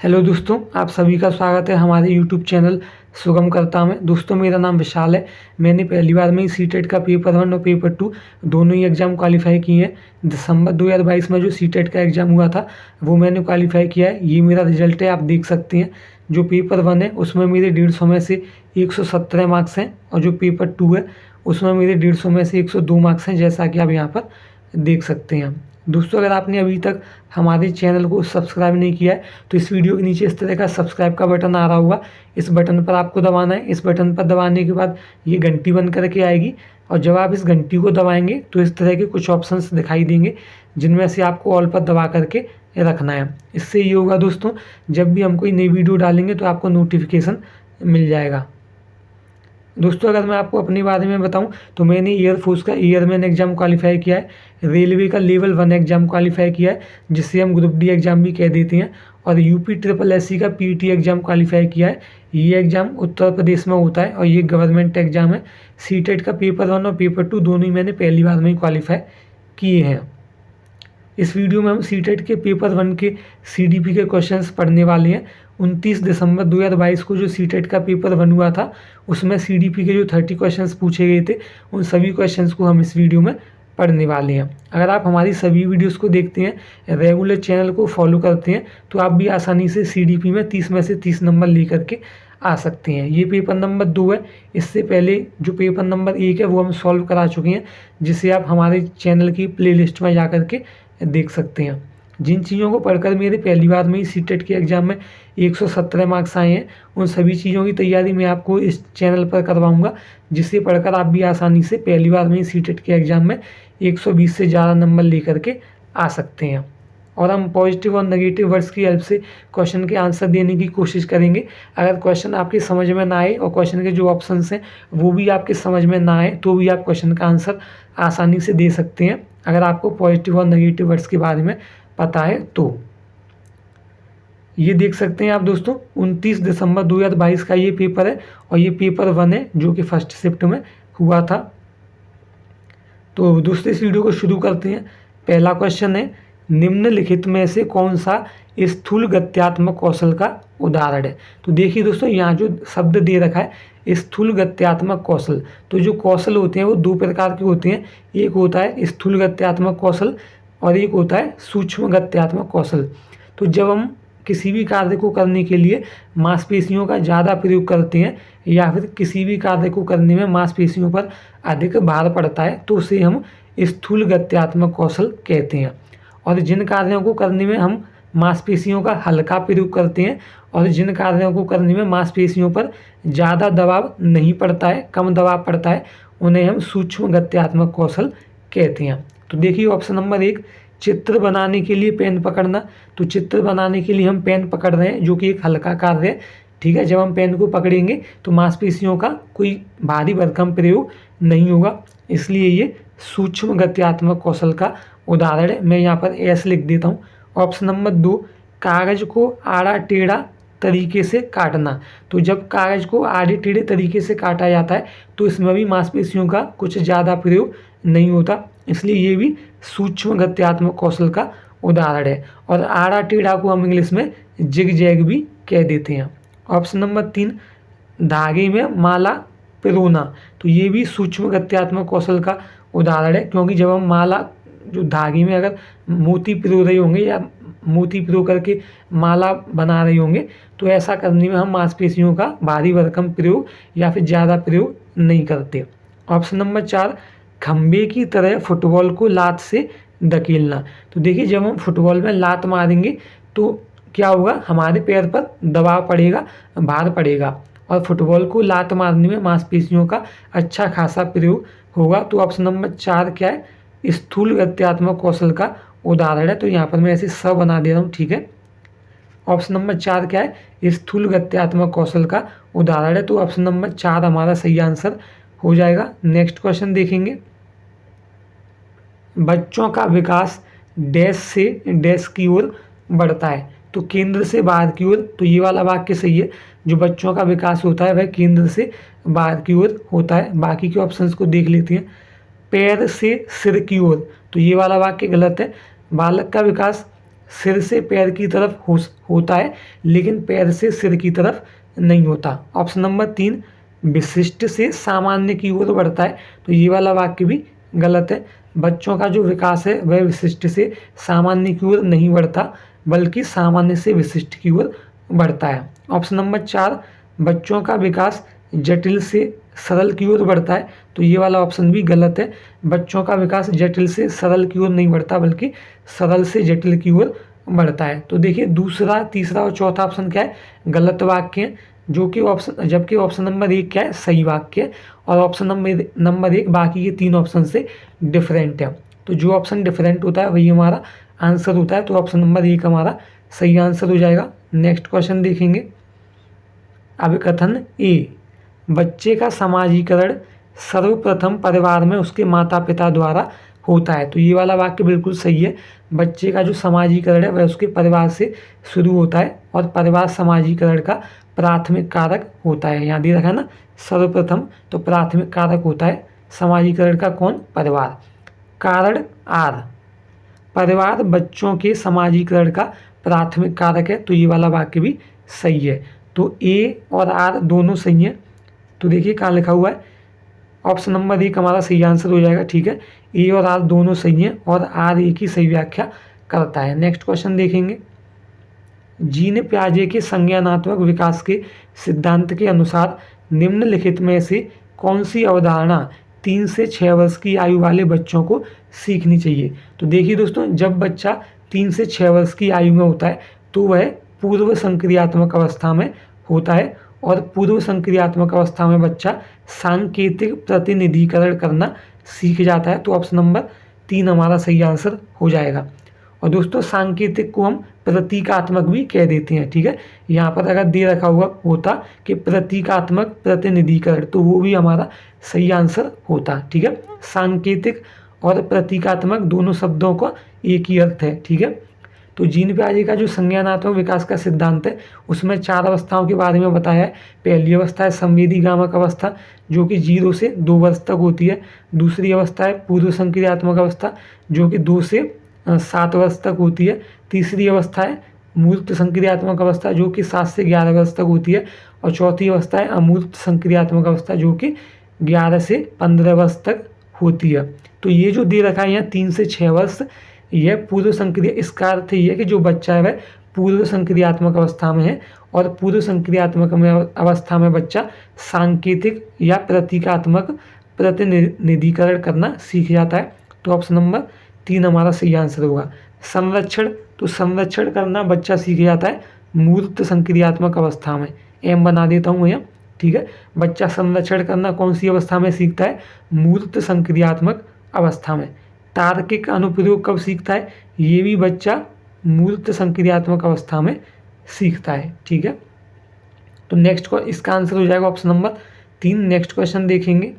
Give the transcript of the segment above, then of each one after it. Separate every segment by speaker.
Speaker 1: Hello दोस्तों, आप सभी का स्वागत है हमारे यूट्यूब चैनल सुगम करता में। दोस्तों, मेरा नाम विशाल है। मैंने पहली बार में ही सीटेट का पेपर 1 और पेपर 2 दोनों ही एग्ज़ाम क्वालिफाई किए हैं। दिसंबर 2022 में जो सीटेट का एग्ज़ाम हुआ था वो मैंने क्वालिफाई किया है। ये मेरा रिजल्ट है, आप देख सकते हैं। जो पेपर 1 है उसमें मेरे 150 में से 117 मार्क्स हैं और जो पेपर 2 है उसमें मेरे 150 में से 102 मार्क्स हैं, जैसा कि आप यहाँ पर देख सकते हैं। दोस्तों, अगर आपने अभी तक हमारे चैनल को सब्सक्राइब नहीं किया है तो इस वीडियो के नीचे इस तरह का सब्सक्राइब का बटन आ रहा होगा। इस बटन पर आपको दबाना है। इस बटन पर दबाने के बाद ये घंटी बन करके आएगी और जब आप इस घंटी को दबाएंगे तो इस तरह के कुछ ऑप्शंस दिखाई देंगे, जिनमें से आपको ऑल पर दबा करके रखना है। इससे ये होगा दोस्तों, जब भी हम कोई नई वीडियो डालेंगे तो आपको नोटिफिकेशन मिल जाएगा। दोस्तों, अगर मैं आपको अपने बारे में बताऊं तो मैंने एयरफोर्स का एयरमैन एग्ज़ाम क्वालिफाई किया है, रेलवे का लेवल 1 एग्ज़ाम क्वालिफाई किया है जिसे हम ग्रुप डी एग्ज़ाम भी कह देते हैं, और यूपी ट्रिपल एससी का पीटी एग्ज़ाम क्वालिफाई किया है। ये एग्ज़ाम उत्तर प्रदेश में होता है और ये गवर्नमेंट एग्ज़ाम है। सीटेट का पेपर 1 और पेपर 2 दोनों ही मैंने पहली बार में ही क्वालिफाई किए हैं। इस वीडियो में हम सीटेट के पेपर 1 के सीडीपी के क्वेश्चंस पढ़ने वाले हैं। 29 दिसंबर 2022 को जो सीटेट का पेपर 1 हुआ था उसमें सीडीपी के जो 30 क्वेश्चंस पूछे गए थे उन सभी क्वेश्चंस को हम इस वीडियो में पढ़ने वाले हैं। अगर आप हमारी सभी वीडियोस को देखते हैं, रेगुलर चैनल को फॉलो करते हैं, तो आप भी आसानी से सीडीपी में 30 में से 30 नंबर लेकर के आ सकते हैं। ये पेपर नंबर 2 है। इससे पहले जो पेपर नंबर 1 है वो हम सॉल्व करा चुके हैं, जिसे आप हमारे चैनल की प्लेलिस्ट में जा कर के देख सकते हैं। जिन चीज़ों को पढ़कर मेरे पहली बार में ही सीटेट के एग्ज़ाम में 117 मार्क्स आए हैं, उन सभी चीज़ों की तैयारी मैं आपको इस चैनल पर करवाऊंगा, जिससे पढ़कर आप भी आसानी से पहली बार में ही सीटेट के एग्ज़ाम में 120 से ज़्यादा नंबर लेकर के आ सकते हैं। और हम पॉजिटिव और नेगेटिव वर्ड्स की हेल्प से क्वेश्चन के आंसर देने की कोशिश करेंगे। अगर क्वेश्चन आपके समझ में ना आए और क्वेश्चन के जो ऑप्शंस हैं वो भी आपके समझ में ना आए तो भी आप क्वेश्चन का आंसर आसानी से दे सकते हैं, अगर आपको पॉजिटिव और नेगेटिव वर्ड्स के बारे में पता है तो। ये देख सकते हैं आप दोस्तों, 29 दिसंबर 2022 का ये पेपर है और ये पेपर 1 है जो कि फर्स्ट शिफ्ट में हुआ था। तो दोस्तों, इस वीडियो को शुरू करते हैं। पहला क्वेश्चन है, निम्नलिखित में से कौन सा स्थूल गत्यात्मक कौशल का उदाहरण है। तो देखिए दोस्तों, यहाँ जो शब्द दे रखा है स्थूल गत्यात्मक कौशल, तो जो कौशल होते हैं वो दो प्रकार के होते हैं। एक होता है स्थूल गत्यात्मक कौशल और एक होता है सूक्ष्म गत्यात्मक कौशल। तो जब हम किसी भी कार्य को करने के लिए मांसपेशियों का ज़्यादा प्रयोग करते हैं या फिर किसी भी कार्य को करने में मांसपेशियों पर अधिक भार पड़ता है तो उसे हम स्थूल गत्यात्मक कौशल कहते हैं। और जिन कार्यों को करने में हम मांसपेशियों का हल्का प्रयोग करते हैं और जिन कार्यों को करने में मांसपेशियों पर ज़्यादा दबाव नहीं पड़ता है, कम दबाव पड़ता है, उन्हें हम सूक्ष्म गत्यात्मक कौशल कहते हैं। तो देखिए ऑप्शन नंबर 1, चित्र बनाने के लिए पेन पकड़ना। तो चित्र बनाने के लिए हम पेन पकड़ रहे हैं जो कि एक हल्का कार्य है, ठीक है। जब हम पेन को पकड़ेंगे तो मांसपेशियों का कोई भारी भरकम प्रयोग नहीं होगा, इसलिए ये सूक्ष्म गत्यात्मक कौशल का उदाहरण है। मैं यहाँ पर एस लिख देता हूँ। ऑप्शन नंबर 2, कागज को आड़ा टेढ़ा तरीके से काटना। तो जब कागज को आड़े टेढ़े तरीके से काटा जाता है तो इसमें भी मांसपेशियों का कुछ ज़्यादा प्रयोग नहीं होता, इसलिए ये भी सूक्ष्म गत्यात्मक कौशल का उदाहरण है। और आड़ा टेढ़ा को हम इंग्लिश में जिग जैग भी कह देते हैं। ऑप्शन नंबर 3, धागे में माला पिरोना। तो ये भी सूक्ष्म गत्यात्मक कौशल का उदाहरण है, क्योंकि जब हम माला जो धागे में अगर मोती पिरो रहे होंगे या मोती पिरो करके माला बना रहे होंगे तो ऐसा करने में हम मांसपेशियों का भारी भरकम प्रयोग या फिर ज़्यादा प्रयोग नहीं करते। ऑप्शन नंबर 4, खंबे की तरह फुटबॉल को लात से धकेलना। तो देखिए, जब हम फुटबॉल में लात मारेंगे तो क्या होगा, हमारे पैर पर दबाव पड़ेगा, भार पड़ेगा और फुटबॉल को लात मारने में मांसपेशियों का अच्छा खासा प्रयोग होगा। तो ऑप्शन नंबर 4 क्या है, स्थूल गत्यात्मक कौशल का उदाहरण है। तो यहाँ पर मैं ऐसे स बना दे रहा हूँ, ठीक है। ऑप्शन नंबर 4 क्या है, स्थूल गत्यात्मक कौशल का उदाहरण है। तो ऑप्शन नंबर 4 हमारा सही आंसर हो जाएगा। नेक्स्ट क्वेश्चन देखेंगे, बच्चों का विकास डैश से डैश की ओर बढ़ता है। तो केंद्र से बाहर की ओर। तो ये वाला वाक्य सही है, जो बच्चों का विकास होता है वह केंद्र से बाहर की ओर होता है। बाकी के ऑप्शंस को देख लेते हैं, पैर से सिर की ओर। तो ये वाला वाक्य गलत है, बालक का विकास सिर से पैर की तरफ होता है, लेकिन पैर से सिर की तरफ नहीं होता। ऑप्शन नंबर 3, विशिष्ट से सामान्य की ओर बढ़ता है, तो ये वाला वाक्य भी गलत है। बच्चों का जो विकास है वह विशिष्ट से सामान्य की ओर नहीं बढ़ता, बल्कि सामान्य से विशिष्ट की ओर बढ़ता है। ऑप्शन नंबर 4, बच्चों का विकास जटिल से सरल की ओर बढ़ता है, तो ये वाला ऑप्शन भी गलत है। बच्चों का विकास जटिल से सरल की ओर नहीं बढ़ता, बल्कि सरल से जटिल की ओर बढ़ता है। तो देखिए दूसरा, तीसरा और चौथा ऑप्शन क्या है, गलत वाक्य है, जबकि ऑप्शन नंबर 1 क्या है, सही वाक्य है, और ऑप्शन नंबर 1 बाकी के 3 ऑप्शन से डिफरेंट है। तो जो ऑप्शन डिफरेंट होता है वही हमारा आंसर होता है, तो ऑप्शन नंबर 1 हमारा सही आंसर हो जाएगा। नेक्स्ट क्वेश्चन देखेंगे। अभिकथन ए, बच्चे का समाजीकरण सर्वप्रथम परिवार में उसके माता पिता द्वारा होता है, तो ये वाला वाक्य बिल्कुल सही है। बच्चे का जो समाजीकरण है वह उसके परिवार से शुरू होता है, और परिवार समाजीकरण का प्राथमिक कारक होता है। यहाँ दे रखा है ना सर्वप्रथम, तो प्राथमिक कारक होता है समाजीकरण का कौन, परिवार। कारण आर, परिवार बच्चों के समाजीकरण का प्राथमिक कारक है, तो ये वाला वाक्य भी सही है। तो ए और आर दोनों सही हैं। तो देखिए कहाँ लिखा हुआ है, ऑप्शन नंबर 1 हमारा सही आंसर हो जाएगा। ठीक है, ए और आर दोनों सही हैं, और आर एक ही सही व्याख्या करता है। नेक्स्ट क्वेश्चन देखेंगे। जीन पियाजे के संज्ञानात्मक विकास के सिद्धांत के अनुसार निम्नलिखित में से कौन सी अवधारणा 3 से 6 वर्ष की आयु वाले बच्चों को सीखनी चाहिए। तो देखिए दोस्तों, जब बच्चा 3 से 6 वर्ष की आयु में होता है तो वह पूर्व संक्रियात्मक अवस्था में होता है, और पूर्व संक्रियात्मक अवस्था में बच्चा सांकेतिक प्रतिनिधिकरण करना सीख जाता है। तो ऑप्शन नंबर 3 हमारा सही आंसर हो जाएगा। और दोस्तों सांकेतिक को हम प्रतीकात्मक भी कह देते हैं। ठीक है, यहाँ पर अगर दे रखा हुआ होता कि प्रतीकात्मक प्रतिनिधिकरण, तो वो भी हमारा सही आंसर होता। ठीक है, सांकेतिक और प्रतीकात्मक दोनों शब्दों का एक ही अर्थ है। ठीक है, तो जीन पियाजे का जो संज्ञानात्मक विकास का सिद्धांत है उसमें 4 अवस्थाओं के बारे में बताया है। पहली अवस्था है संवेदी गामक अवस्था, जो कि 0 से 2 वर्ष तक होती है। दूसरी अवस्था है पूर्व संक्रियात्मक अवस्था, जो कि 2 से 7 वर्ष तक होती है। तीसरी अवस्था है मूर्त संक्रियात्मक अवस्था, जो कि 7 से 11 वर्ष तक होती है। और चौथी अवस्था है अमूर्त संक्रियात्मक अवस्था, जो कि 11 से 15 वर्ष तक होती है। तो ये जो दे रखा है यहाँ 3 से 6 वर्ष, यह पूर्व संक्रिया, इसका अर्थ ये है कि जो बच्चा है वह पूर्व संक्रियात्मक अवस्था में है, और पूर्व संक्रियात्मक अवस्था में बच्चा सांकेतिक या प्रतीकात्मक प्रतिनिधिकरण करना सीख जाता है। तो ऑप्शन नंबर 3 हमारा सही आंसर होगा। संरक्षण, तो संरक्षण करना बच्चा सीख जाता है मूर्त संक्रियात्मक अवस्था में। एम बना देता हूँ यहाँ। ठीक है, बच्चा संरक्षण करना कौन सी अवस्था में सीखता है, मूर्त संक्रियात्मक अवस्था में। तार्किक अनुप्रयोग कब सीखता है, ये भी बच्चा मूर्त संक्रियात्मक अवस्था में सीखता है। ठीक है, तो नेक्स्ट को इसका आंसर हो जाएगा ऑप्शन नंबर 3। नेक्स्ट क्वेश्चन देखेंगे।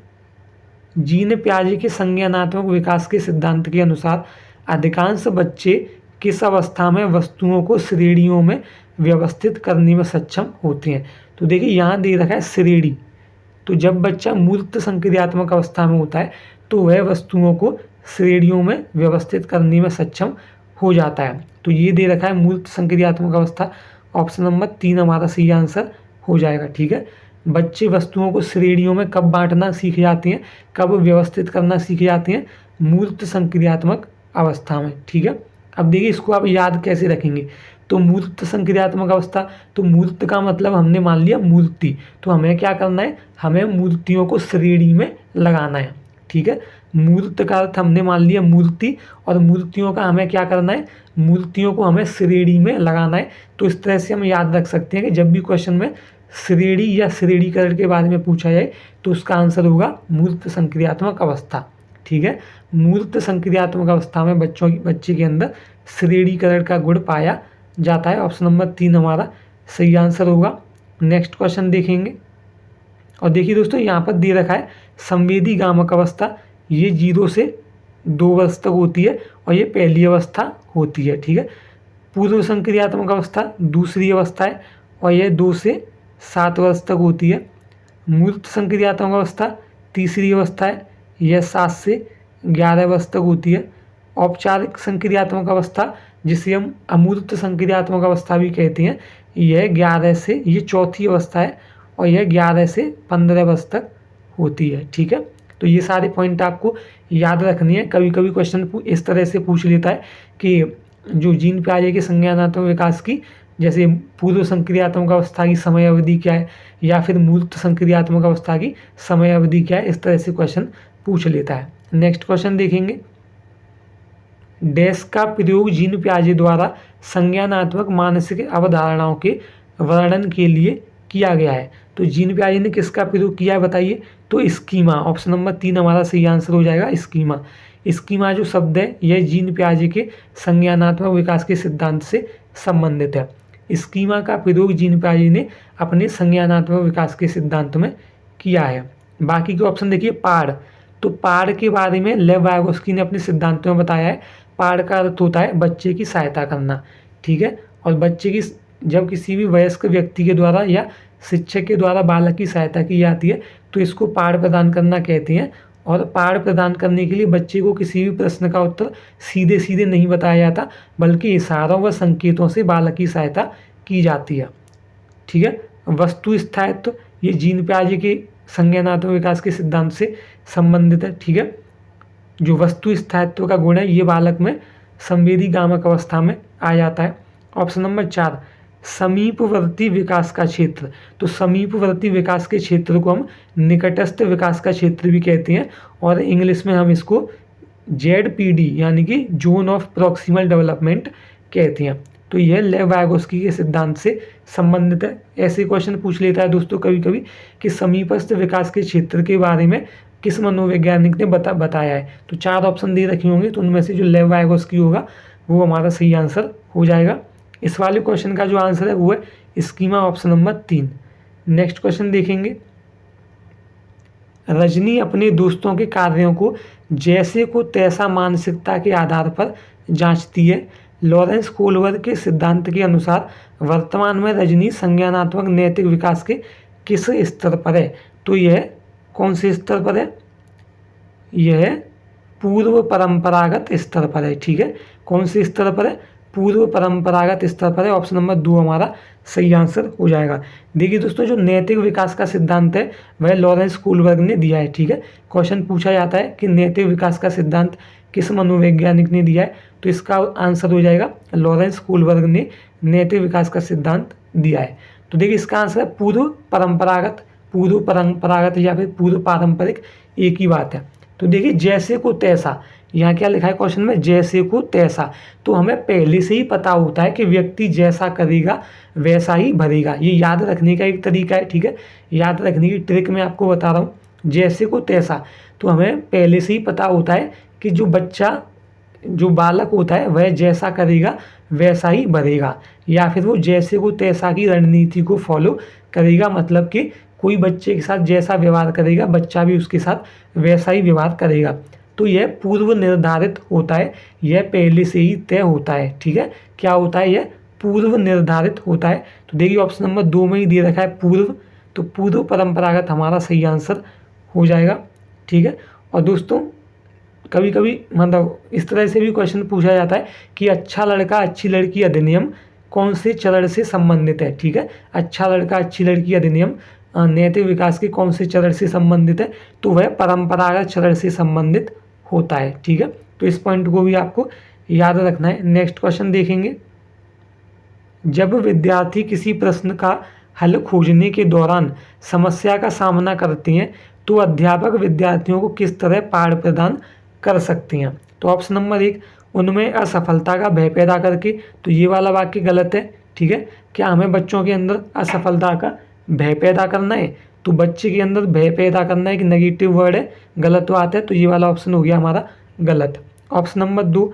Speaker 1: जीन पियाजे के संज्ञानात्मक विकास के सिद्धांत के अनुसार अधिकांश बच्चे किस अवस्था में वस्तुओं को श्रेणियों में व्यवस्थित करने में सक्षम होते हैं। तो देखिए यहाँ दे रखा है श्रेणी, तो जब बच्चा मूर्त संक्रियात्मक अवस्था में होता है तो वह वस्तुओं को श्रेणियों में व्यवस्थित करने में सक्षम हो जाता है। तो ये दे रखा है मूर्त संक्रियात्मक अवस्था, ऑप्शन नंबर 3 हमारा सही आंसर हो जाएगा। ठीक है, बच्चे वस्तुओं को श्रेणियों में कब बांटना सीख जाते हैं, कब व्यवस्थित करना सीख जाते हैं, मूर्त संक्रियात्मक अवस्था में। ठीक है, अब देखिए इसको आप याद कैसे रखेंगे। तो मूर्त संक्रियात्मक अवस्था, तो मूर्त का मतलब हमने मान लिया मूर्ति, तो हमें क्या करना है, हमें मूर्तियों को श्रेणी में लगाना है। ठीक है, मूर्त का अर्थ हमने मान लिया मूर्ति, और मूर्तियों का हमें क्या करना है, मूर्तियों को हमें श्रेणी में लगाना है। तो इस तरह से हम याद रख सकते हैं कि जब भी क्वेश्चन में श्रेणी या श्रेणीकरण के बारे में पूछा जाए तो उसका आंसर होगा मूर्त संक्रियात्मक अवस्था। ठीक है, मूर्त संक्रियात्मक अवस्था में बच्चे के अंदर श्रेणीकरण का गुण पाया जाता है। ऑप्शन नंबर 3 हमारा सही आंसर होगा। नेक्स्ट क्वेश्चन देखेंगे, और देखिए दोस्तों यहाँ पर दे रखा है संवेदी गामक अवस्था, ये 0 से 2 वर्ष तक होती है, और ये पहली अवस्था होती है। ठीक है, पूर्व संक्रियात्मक अवस्था दूसरी अवस्था है, और यह 2 से 7 वर्ष तक होती है। मूर्त संक्रियात्मक अवस्था तीसरी अवस्था है, यह 7 से 11 वर्ष तक होती है। औपचारिक संक्रियात्मक अवस्था जिसे हम अमूर्त संक्रियात्मक अवस्था भी कहते हैं, यह 11 से, ये चौथी अवस्था है और यह 11 से 15 वर्ष तक होती है। ठीक है, तो ये सारे पॉइंट आपको याद रखनी है। कभी कभी क्वेश्चन इस तरह से पूछ लेता है कि जो जीन पियाजे के संज्ञानात्मक विकास की, जैसे पूर्व संक्रियात्मक अवस्था की समय अवधि क्या है या फिर मूर्त संक्रियात्मक अवस्था की समय अवधि क्या है, इस तरह से क्वेश्चन पूछ लेता है। नेक्स्ट क्वेश्चन देखेंगे, डैश का प्रयोग जीन पियाजे द्वारा संज्ञानात्मक मानसिक अवधारणाओं के वर्णन के लिए किया गया है। तो जीन पियाजे ने किसका प्रयोग किया है बताइए, तो स्कीमा, ऑप्शन नंबर 3 हमारा सही आंसर हो जाएगा। स्कीमा, स्कीमा जो शब्द है यह जीन पियाजे के संज्ञानात्मक विकास के सिद्धांत से संबंधित है। स्कीमा का प्रयोग जीन पियाजे ने अपने संज्ञानात्मक विकास के सिद्धांत में किया है। बाकी के ऑप्शन देखिए, पाड़, तो पाड़ के बारे में लेव वाइगोस्की ने अपने सिद्धांतों में बताया है। पाड़ का अर्थ होता है बच्चे की सहायता करना। ठीक है, और बच्चे की, जब किसी भी वयस्क व्यक्ति के द्वारा या शिक्षक के द्वारा बालक की सहायता की जाती है तो इसको पाड़ प्रदान करना कहते हैं। और पाड़ प्रदान करने के लिए बच्चे को किसी भी प्रश्न का उत्तर सीधे सीधे नहीं बताया जाता, बल्कि इशारों व संकेतों से बालक की सहायता की जाती है। ठीक है, वस्तु स्थायित्व, ये जीन पियाजे के संज्ञानात्मक विकास के सिद्धांत से संबंधित है। ठीक है, जो वस्तु स्थायित्व का गुण है ये बालक में संवेदी गामक अवस्था में आ जाता है। ऑप्शन नंबर 4, समीपवर्ती विकास का क्षेत्र, तो समीपवर्ती विकास के क्षेत्र को हम निकटस्थ विकास का क्षेत्र भी कहते हैं और इंग्लिश में हम इसको ZPD यानी कि जोन ऑफ प्रॉक्सिमल डेवलपमेंट कहते हैं। तो यह लेव वाइगोस्की के सिद्धांत से संबंधित है। ऐसे क्वेश्चन पूछ लेता है दोस्तों कभी कभी कि समीपस्थ विकास के क्षेत्र के बारे में किस मनोवैज्ञानिक ने बताया है। तो 4 ऑप्शन दे रखे होंगे, तो उनमें से जो लेव वाइगोस्की होगा वो हमारा सही आंसर हो जाएगा। इस वाले क्वेश्चन का जो आंसर है वो है schema, option number 3। Next question देखेंगे, रजनी अपने दोस्तों के कार्यों को जैसे को तैसा मानसिकता के आधार पर जांचती है। लॉरेंस कोहलर के सिद्धांत के अनुसार वर्तमान में रजनी संज्ञानात्मक नैतिक विकास के किस स्तर पर है। तो यह कौन से स्तर पर है, यह पूर्व परंपरागत स्तर पर है। ठीक है, कौन से स्तर पर है, पूर्व परंपरागत स्तर पर है। ऑप्शन नंबर 2 हमारा सही आंसर हो जाएगा। देखिए दोस्तों, जो नैतिक विकास का सिद्धांत है वह लॉरेंस कोहलर ने दिया है। ठीक है, क्वेश्चन पूछा जाता है कि नैतिक विकास का सिद्धांत किस मनोवैज्ञानिक ने दिया है, तो इसका आंसर हो जाएगा लॉरेंस कोहलर ने नैतिक विकास का सिद्धांत दिया है। तो देखिए इसका आंसर है पूर्व परंपरागत या फिर पूर्व पारंपरिक, एक ही बात है। तो देखिए जैसे को तैसा, यहाँ क्या लिखा है क्वेश्चन में, जैसे को तैसा, तो हमें पहले से ही पता होता है कि व्यक्ति जैसा करेगा वैसा ही भरेगा। ये याद रखने का एक तरीका है। ठीक है, याद रखने की ट्रिक मैं आपको बता रहा हूँ। जैसे को तैसा, तो हमें पहले से ही पता होता है कि जो बच्चा, जो बालक होता है वह जैसा करेगा वैसा ही भरेगा, या फिर वो जैसे को तैसा की रणनीति को फॉलो करेगा। मतलब कि कोई बच्चे के साथ जैसा व्यवहार करेगा बच्चा भी उसके साथ वैसा ही व्यवहार करेगा। तो यह पूर्व निर्धारित होता है, यह पहले से ही तय होता है। ठीक है, क्या होता है, यह पूर्व निर्धारित होता है। तो देखिए ऑप्शन नंबर 2 में ही दे रखा है पूर्व, तो पूर्व परंपरागत हमारा सही आंसर हो जाएगा। ठीक है, और दोस्तों कभी कभी मतलब इस तरह से भी क्वेश्चन पूछा जाता है कि अच्छा लड़का अच्छी लड़की अधिनियम कौन से चरण से संबंधित है। ठीक है, अच्छा लड़का अच्छी लड़की अधिनियम नैतिक विकास के कौन से चरण से संबंधित है, तो वह परंपरागत चरण से संबंधित होता है। ठीक है, तो इस पॉइंट को भी आपको याद रखना है। नेक्स्ट क्वेश्चन देखेंगे, जब विद्यार्थी किसी प्रश्न का हल खोजने के दौरान समस्या का सामना करते हैं तो अध्यापक विद्यार्थियों को किस तरह पाठ प्रदान कर सकते हैं। तो ऑप्शन नंबर 1, उनमें असफलता का भय पैदा करके। तो ये वाला वाक्य गलत है। ठीक है, क्या हमें बच्चों के अंदर असफलता का भय पैदा करना है, तो बच्चे के अंदर भय पैदा करना एक नेगेटिव वर्ड है, गलत बात है। तो ये वाला ऑप्शन हो गया हमारा गलत। ऑप्शन नंबर 2,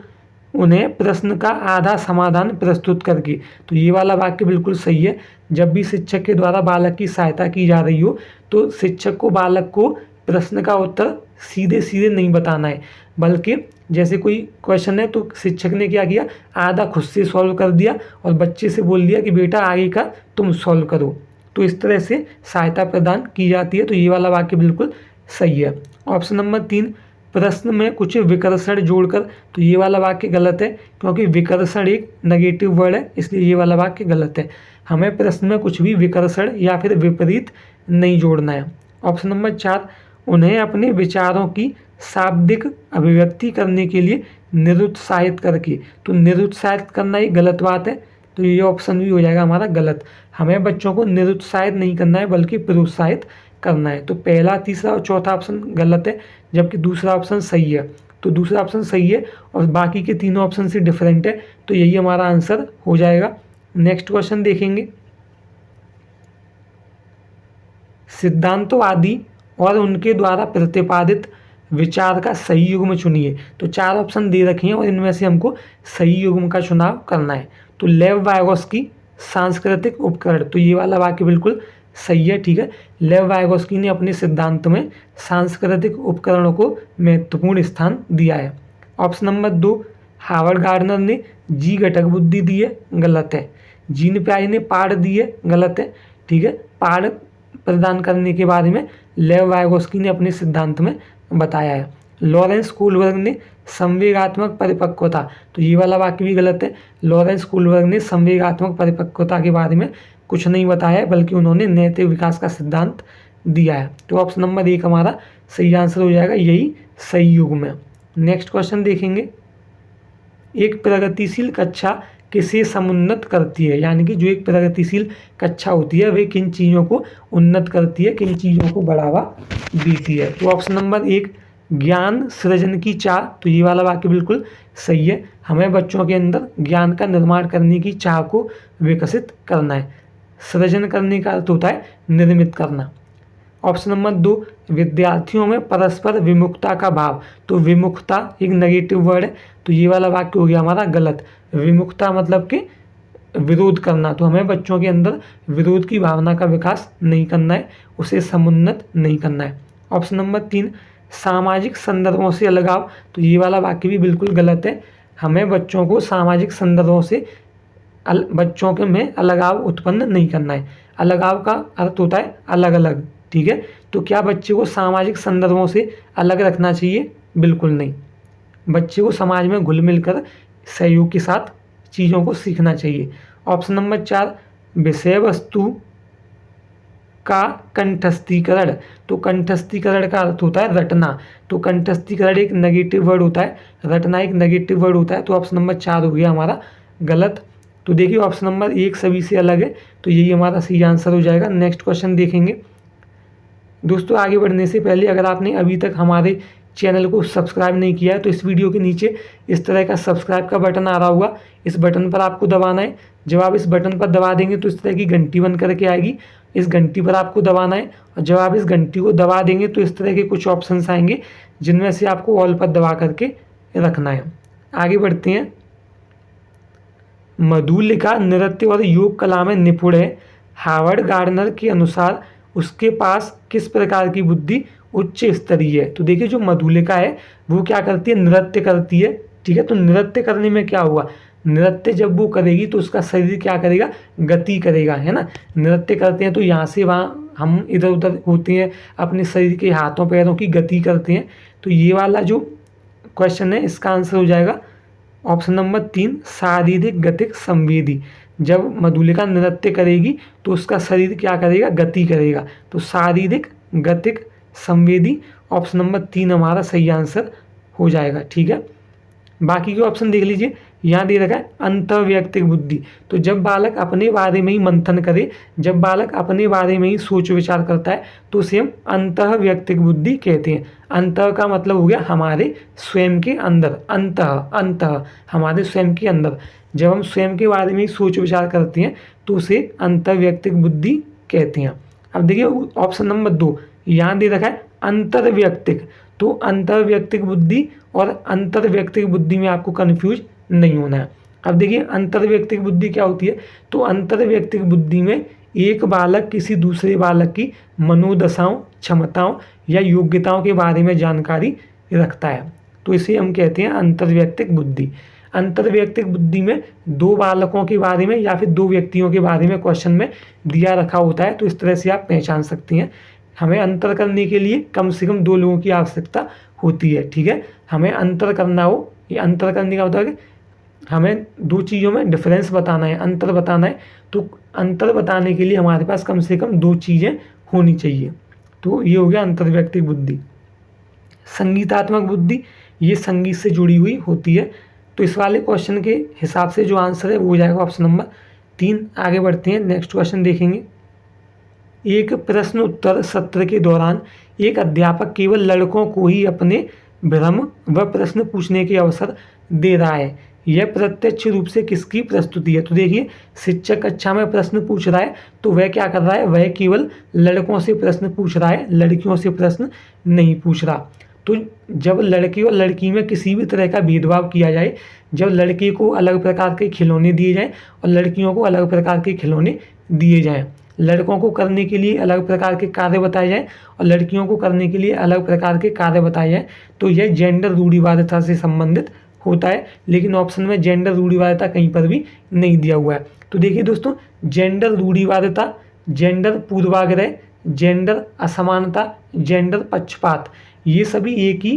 Speaker 1: उन्हें प्रश्न का आधा समाधान प्रस्तुत करके। तो ये वाला वाक्य बिल्कुल सही है। जब भी शिक्षक के द्वारा बालक की सहायता की जा रही हो तो शिक्षक को बालक को प्रश्न का उत्तर सीधे सीधे नहीं बताना है, बल्कि जैसे कोई क्वेश्चन है तो शिक्षक ने क्या किया, आधा खुद से सॉल्व कर दिया और बच्चे से बोल दिया कि बेटा आगे का तुम सॉल्व करो। तो इस तरह से सहायता प्रदान की जाती है। तो ये वाला वाक्य बिल्कुल सही है। ऑप्शन नंबर 3, प्रश्न में कुछ विकर्षण जोड़कर, तो ये वाला वाक्य गलत है क्योंकि विकर्षण एक नेगेटिव वर्ड है, इसलिए ये वाला वाक्य गलत है। हमें प्रश्न में कुछ भी विकर्षण या फिर विपरीत नहीं जोड़ना है। ऑप्शन नंबर 4, उन्हें अपने विचारों की शाब्दिक अभिव्यक्ति करने के लिए निरुत्साहित करके, तो निरुत्साहित करना ये गलत बात है, तो ये ऑप्शन भी हो जाएगा हमारा गलत। हमें बच्चों को निरुत्साहित नहीं करना है बल्कि प्रोत्साहित करना है। तो पहला, तीसरा और चौथा ऑप्शन गलत है, जबकि दूसरा ऑप्शन सही है। तो दूसरा ऑप्शन सही है और बाकी के तीनों ऑप्शन से डिफरेंट है, तो यही हमारा आंसर हो जाएगा। नेक्स्ट क्वेश्चन देखेंगे, सिद्धांतवादी और उनके द्वारा प्रतिपादित विचार का सही युग्म चुनिए। तो 4 ऑप्शन दे रखे हैं और इनमें से हमको सही युग्म का चुनाव करना है। तो लेव वाइगोस्की सांस्कृतिक उपकरण, तो ये वाला वाक्य बिल्कुल सही है, ठीक है। लेव वाइगोस्की ने अपने सिद्धांत में सांस्कृतिक उपकरणों को महत्वपूर्ण स्थान दिया है। ऑप्शन नंबर 2, हावर्ड गार्डनर ने जी घटक बुद्धि दी है, गलत है। जीन प्याई ने पाठ दी है, गलत है, ठीक है। पाठ प्रदान करने के बारे में लेव वाइगोस्की ने अपने सिद्धांत में बताया है। लॉरेंस कोलबर्ग ने संवेगात्मक परिपक्वता, तो ये वाला वाक्य भी गलत है। लॉरेंस कोलबर्ग ने संवेगात्मक परिपक्वता के बारे में कुछ नहीं बताया है, बल्कि उन्होंने नैतिक विकास का सिद्धांत दिया है। तो ऑप्शन नंबर 1 हमारा सही आंसर हो जाएगा, यही सही युग्म है। नेक्स्ट क्वेश्चन देखेंगे, एक प्रगतिशील कक्षा किसे समुन्नत करती है, यानी कि जो एक प्रगतिशील कक्षा होती है वे किन चीज़ों को उन्नत करती है, किन चीज़ों को बढ़ावा देती है। तो ऑप्शन नंबर 1, ज्ञान सृजन की चाह, तो ये वाला वाक्य बिल्कुल सही है। हमें बच्चों के अंदर ज्ञान का निर्माण करने की चाह को विकसित करना है। सृजन करने का अर्थ होता है निर्मित करना। ऑप्शन नंबर 2, विद्यार्थियों में परस्पर विमुखता का भाव, तो विमुखता एक नेगेटिव वर्ड है, तो ये वाला वाक्य हो गया हमारा गलत। विमुखता मतलब कि विरोध करना, तो हमें बच्चों के अंदर विरोध की भावना का विकास नहीं करना है, उसे समुन्नत नहीं करना है। ऑप्शन नंबर 3, सामाजिक संदर्भों से अलगाव, तो ये वाला वाक्य भी बिल्कुल गलत है। हमें बच्चों को सामाजिक संदर्भों से बच्चों के में अलगाव उत्पन्न नहीं करना है। अलगाव का अर्थ होता है अलग अलग, ठीक है। तो क्या बच्चे को सामाजिक संदर्भों से अलग रखना चाहिए? बिल्कुल नहीं। बच्चे को समाज में घुल मिल कर सहयोग के साथ चीज़ों को सीखना चाहिए। ऑप्शन नंबर 4, विषय वस्तु का कंठस्थीकरण, तो कंठस्थीकरण का अर्थ होता है रटना, तो कंठस्थीकरण एक नेगेटिव वर्ड होता है, रटना एक नेगेटिव वर्ड होता है, तो ऑप्शन नंबर 4 हो गया हमारा गलत। तो देखिए ऑप्शन नंबर 1 सभी से अलग है, तो यही हमारा सही आंसर हो जाएगा। नेक्स्ट क्वेश्चन देखेंगे। दोस्तों आगे बढ़ने से पहले अगर आपने अभी तक हमारे चैनल को सब्सक्राइब नहीं किया है तो इस वीडियो के नीचे इस तरह का सब्सक्राइब का बटन आ रहा होगा, इस बटन पर आपको दबाना है। जब आप इस बटन पर दबा देंगे तो इस तरह की घंटी बन करके आएगी, इस घंटी पर आपको दबाना है, और जब आप इस घंटी को दबा देंगे तो इस तरह के कुछ ऑप्शंस आएंगे जिनमें से आपको ऑल पर दबा करके रखना है। आगे बढ़ते हैं। मधुलिका नृत्य और योग कला में निपुण है। हावर्ड गार्डनर के अनुसार उसके पास किस प्रकार की बुद्धि उच्च स्तरीय है। तो देखिए जो मधुलिका है वो क्या करती है, नृत्य करती है, ठीक है। तो नृत्य करने में क्या हुआ, नृत्य जब वो करेगी तो उसका शरीर क्या करेगा, गति करेगा, है ना। नृत्य करते हैं तो यहाँ से वहाँ हम इधर उधर होते हैं, अपने शरीर के हाथों पैरों की गति करते हैं। तो ये वाला जो क्वेश्चन है इसका आंसर हो जाएगा ऑप्शन नंबर 3, शारीरिक गतिक संवेदी। जब मधुलिका नृत्य करेगी तो उसका शरीर क्या करेगा, गति करेगा, तो शारीरिक गतिक संवेदी ऑप्शन नंबर 3 हमारा सही आंसर हो जाएगा, ठीक है। बाकी के ऑप्शन देख लीजिए, यहाँ दे रखा है अंतर्वैयक्तिक बुद्धि। तो जब बालक अपने बारे में ही मंथन करे, जब बालक अपने बारे में ही सोच विचार करता है तो उसे हम अंतर्वैयक्तिक बुद्धि कहते हैं। अंतः का मतलब हो गया हमारे स्वयं के अंदर, अंतः हमारे स्वयं के अंदर। जब हम स्वयं के बारे में ही सोच विचार करते हैं तो उसे अंतर्वैयक्तिक बुद्धि कहते हैं। अब देखिए ऑप्शन नंबर 2 यहाँ दे रखा है अंतर्वैयक्तिक। तो अंतर्वैयक्तिक बुद्धि और अंतर्वैयक्तिक बुद्धि में आपको कन्फ्यूज नहीं होना है। अब देखिए अंतर्वैयक्तिक बुद्धि क्या होती है, तो अंतर्वैयक्तिक बुद्धि में एक बालक किसी दूसरे बालक की मनोदशाओं, क्षमताओं या योग्यताओं के बारे में जानकारी रखता है, तो इसे हम कहते हैं अंतर्वैयक्तिक बुद्धि। अंतर्वैयक्तिक बुद्धि में 2 बालकों के बारे में या फिर 2 व्यक्तियों के बारे में क्वेश्चन में दिया रखा होता है, तो इस तरह से आप पहचान सकते हैं। हमें अंतर करने के लिए कम से कम 2 लोगों की आवश्यकता होती है, ठीक है। हमें अंतर करना हो, ये अंतर करने का होता है कि हमें 2 चीज़ों में डिफरेंस बताना है, अंतर बताना है, तो अंतर बताने के लिए हमारे पास कम से कम 2 चीज़ें होनी चाहिए। तो ये हो गया अंतर्वैयक्तिक बुद्धि। संगीतात्मक बुद्धि, ये संगीत से जुड़ी हुई होती है। तो इस वाले क्वेश्चन के हिसाब से जो आंसर है वो हो जाएगा ऑप्शन नंबर 3। आगे बढ़ते हैं, नेक्स्ट क्वेश्चन देखेंगे। एक प्रश्न उत्तर सत्र के दौरान एक अध्यापक केवल लड़कों को ही अपने भ्रम व प्रश्न पूछने के अवसर दे रहा है, यह प्रत्यक्ष रूप से किसकी प्रस्तुति है? तो देखिए, शिक्षक कक्षा में प्रश्न पूछ रहा है तो वह क्या कर रहा है, वह केवल लड़कों से प्रश्न पूछ रहा है, लड़कियों से प्रश्न नहीं पूछ रहा। तो जब लड़के और लड़की में किसी भी तरह का भेदभाव किया जाए, जब लड़के को अलग प्रकार के खिलौने दिए जाएं और लड़कियों को अलग प्रकार के खिलौने दिए जाएं, लड़कों को करने के लिए अलग प्रकार के कार्य बताए जाएं और लड़कियों को करने के लिए अलग प्रकार के कार्य बताए जाएं, तो यह जेंडर रूढ़िवादिता से संबंधित होता है। लेकिन ऑप्शन में जेंडर रूढ़िवादिता कहीं पर भी नहीं दिया हुआ है। तो देखिए दोस्तों, जेंडर रूढ़िवादिता, जेंडर पूर्वाग्रह, जेंडर असमानता, जेंडर पक्षपात, ये सभी एक ही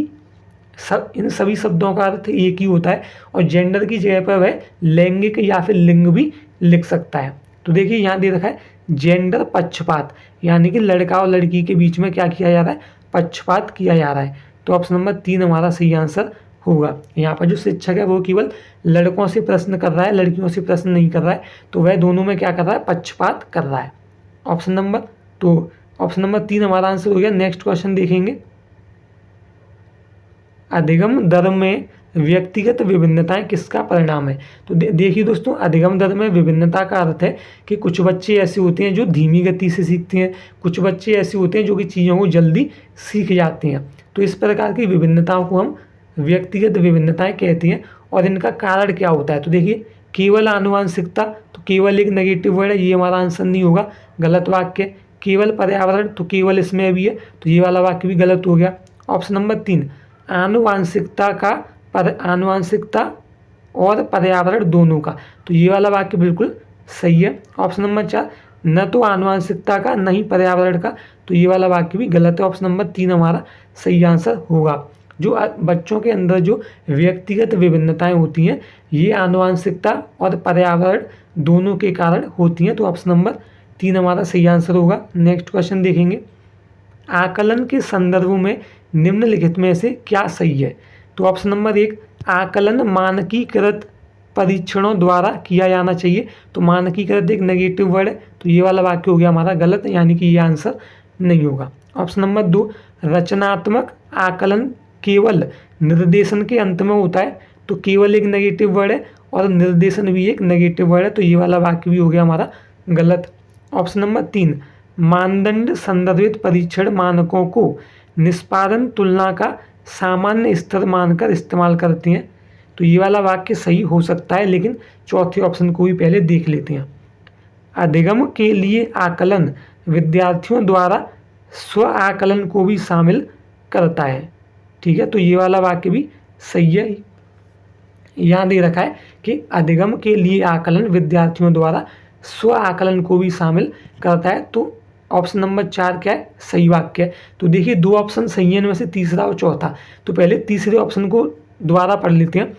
Speaker 1: इन सभी शब्दों का अर्थ एक ही होता है और जेंडर की जगह पर वह लैंगिक या फिर लिंग भी लिख सकता है। तो देखिए यहाँ दे रखा है जेंडर पक्षपात, यानी कि लड़का और लड़की के बीच में क्या किया जा रहा है, पक्षपात किया जा रहा है। तो ऑप्शन नंबर 3 हमारा सही आंसर होगा। यहाँ पर जो शिक्षक है वो केवल लड़कों से प्रश्न कर रहा है, लड़कियों से प्रश्न नहीं कर रहा है, तो वह दोनों में क्या कर रहा है, पक्षपात कर रहा है। ऑप्शन नंबर 3 हमारा आंसर हो गया। नेक्स्ट क्वेश्चन देखेंगे। अधिगम दर में व्यक्तिगत विभिन्नताएं किसका परिणाम है? तो देखिए दोस्तों, अधिगम दर में विभिन्नता का अर्थ है कि कुछ बच्चे ऐसे होते हैं जो धीमी गति से सीखते हैं, कुछ बच्चे ऐसे होते हैं जो कि चीज़ों को जल्दी सीख जाते हैं। तो इस प्रकार की विभिन्नताओं को हम व्यक्तिगत विभिन्नताएं कहते हैं। और इनका कारण क्या होता है? तो देखिए, केवल आनुवंशिकता, तो केवल एक नेगेटिव वर्ड है, ये हमारा आंसर नहीं होगा, गलत वाक्य। केवल पर्यावरण, तो केवल इसमें भी है, तो ये वाला वाक्य भी गलत हो गया। ऑप्शन नंबर 3, आनुवंशिकता और पर्यावरण दोनों का, तो ये वाला वाक्य बिल्कुल सही है। ऑप्शन नंबर 4, न तो आनुवंशिकता का न ही पर्यावरण का, तो ये वाला वाक्य भी गलत है। ऑप्शन नंबर 3 हमारा सही आंसर होगा। जो बच्चों के अंदर जो व्यक्तिगत विभिन्नताएं होती हैं, ये आनुवंशिकता और पर्यावरण दोनों के कारण होती हैं। तो ऑप्शन नंबर 3 हमारा सही आंसर होगा। नेक्स्ट क्वेश्चन देखेंगे। आकलन के संदर्भ में निम्नलिखित में से क्या सही है? तो ऑप्शन नंबर 1, आकलन मानकीकृत परीक्षणों द्वारा किया जाना चाहिए। तो मानकीकृत एक नेगेटिव वर्ड है, तो ये वाला वाक्य हो गया हमारा गलत, यानी कि ये आंसर नहीं होगा। ऑप्शन नंबर 2, रचनात्मक आकलन केवल निर्देशन के अंत में होता है। तो केवल एक नेगेटिव वर्ड है और निर्देशन भी एक नेगेटिव वर्ड है, तो ये वाला वाक्य भी हो गया हमारा गलत। ऑप्शन नंबर 3, मानदंड संदर्भित परीक्षण मानकों को निष्पादन तुलना का सामान्य स्तर मानकर इस्तेमाल करते हैं। तो ये वाला वाक्य सही हो सकता है, लेकिन चौथे ऑप्शन को भी पहले देख लेते हैं। अधिगम के लिए आकलन विद्यार्थियों द्वारा स्व आकलन को भी शामिल करता है। ठीक है, तो ये वाला वाक्य भी सही है। यहाँ दे रखा है कि अधिगम के लिए आकलन विद्यार्थियों द्वारा स्व आकलन को भी शामिल करता है। तो ऑप्शन नंबर 4 क्या है, सही वाक्य है। तो देखिए, 2 ऑप्शन सही है इनमें से, तीसरा और चौथा। तो पहले तीसरे ऑप्शन को दोबारा पढ़ लेते हैं।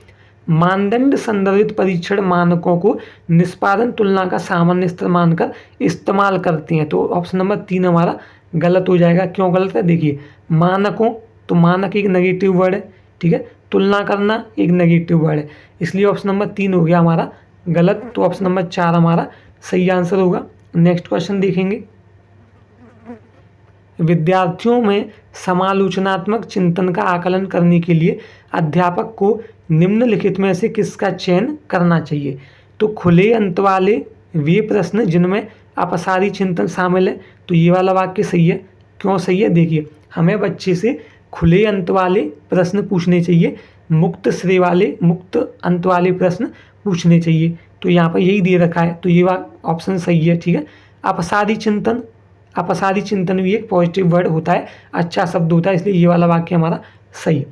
Speaker 1: मानदंड संदर्भित परीक्षण मानकों को निष्पादन तुलना का सामान्य स्तर मानकर इस्तेमाल करते हैं। तो ऑप्शन नंबर 3 हमारा गलत हो जाएगा। क्यों गलत है? देखिए, मानकों, तो मानक एक नेगेटिव वर्ड है, ठीक है, तुलना करना एक नेगेटिव वर्ड है, इसलिए ऑप्शन नंबर 3 हो गया हमारा गलत। तो ऑप्शन नंबर 4 हमारा सही आंसर होगा। नेक्स्ट क्वेश्चन देखेंगे। विद्यार्थियों में समालोचनात्मक चिंतन का आकलन करने के लिए अध्यापक को निम्नलिखित में से किसका चयन करना चाहिए? तो खुले अंत वाले वे प्रश्न जिनमें अपसारी चिंतन शामिल है। तो ये वाला वाक्य सही है। क्यों सही है? देखिए, हमें बच्चे से खुले अंत वाले प्रश्न पूछने चाहिए, मुक्त श्रेय वाले, मुक्त अंत वाले प्रश्न पूछने चाहिए। तो यहाँ पर यही दे रखा है, तो ये ऑप्शन सही है। ठीक है, अपसारी चिंतन भी एक पॉजिटिव वर्ड होता है, अच्छा शब्द होता है, इसलिए ये वाला वाक्य हमारा सही।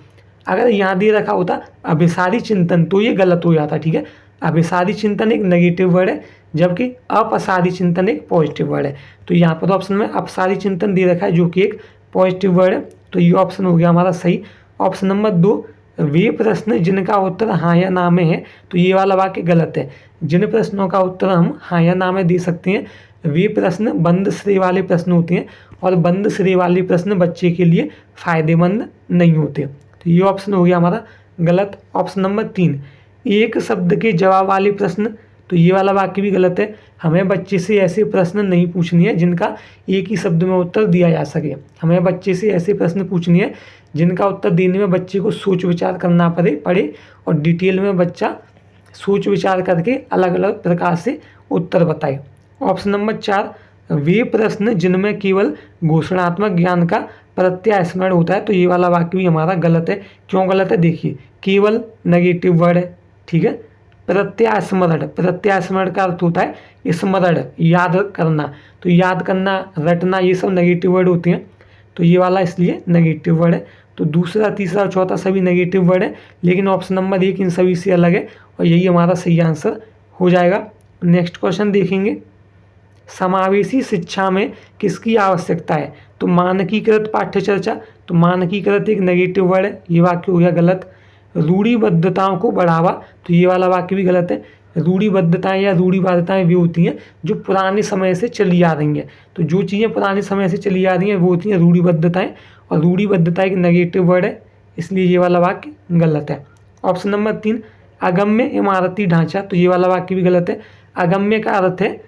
Speaker 1: अगर यहाँ दे रखा होता अभिसारी चिंतन, तो ये गलत हो जाता। ठीक है, अभिसारी चिंतन एक नेगेटिव वर्ड है, जबकि अपसारी चिंतन एक पॉजिटिव वर्ड है। तो यहाँ पर ऑप्शन में अपसारी चिंतन दे रखा है जो कि एक पॉजिटिव वर्ड है, तो ये ऑप्शन हो गया हमारा सही। ऑप्शन नंबर 2, वे प्रश्न जिनका उत्तर हाँ या ना में है, तो ये वाला वाक्य गलत है। जिन प्रश्नों का उत्तर हम हाँ या ना में दे सकते हैं वे प्रश्न बंद श्रेणी वाले प्रश्न होते हैं, और बंद श्रेणी वाले प्रश्न बच्चे के लिए फायदेमंद नहीं होते। तो ये ऑप्शन हो गया हमारा गलत। ऑप्शन नंबर 3, एक शब्द के जवाब वाले प्रश्न, तो ये वाला वाक्य भी गलत है। हमें बच्चे से ऐसे प्रश्न नहीं पूछनी है जिनका एक ही शब्द में उत्तर दिया जा सके। हमें बच्चे से ऐसे प्रश्न पूछनी है जिनका उत्तर देने में बच्चे को सोच विचार करना पड़े और डिटेल में बच्चा सोच विचार करके अलग अलग प्रकार से उत्तर बताए। ऑप्शन नंबर 4, वे प्रश्न जिनमें केवल घोषणात्मक ज्ञान का प्रत्यय स्मरण होता है, तो ये वाला वाक्य भी हमारा गलत है। क्यों गलत है, देखिए, केवल नेगेटिव वर्ड है, ठीक है। प्रत्यास्मरण का अर्थ होता है स्मरण, याद करना, तो याद करना, रटना, ये सब नेगेटिव वर्ड होते हैं, तो ये वाला इसलिए नेगेटिव वर्ड है। तो दूसरा, तीसरा और चौथा सभी नेगेटिव वर्ड है, लेकिन ऑप्शन नंबर 1 इन सभी से अलग है और यही हमारा सही आंसर हो जाएगा। नेक्स्ट क्वेश्चन देखेंगे, समावेशी शिक्षा में किसकी आवश्यकता है, तो मानकीकृत पाठ्यचर्चा, तो मानकीकृत एक नेगेटिव वर्ड है, ये वाक्य हो गया गलत। रूढ़िबद्धताओं को बढ़ावा, तो ये वाला वाक्य भी गलत है। रूढ़िबद्धताएं या रूढ़िवादिताएं भी होती हैं जो पुराने समय से चली आ रही हैं, तो जो चीज़ें पुराने समय से चली आ रही हैं वो होती हैं रूढ़िबद्धताएं, और रूढ़िबद्धता एक नेगेटिव वर्ड है, इसलिए ये वाला वाक्य गलत है। ऑप्शन नंबर 3, अगम्य इमारती ढांचा, तो ये वाला वाक्य भी गलत है। अगम्य का अर्थ है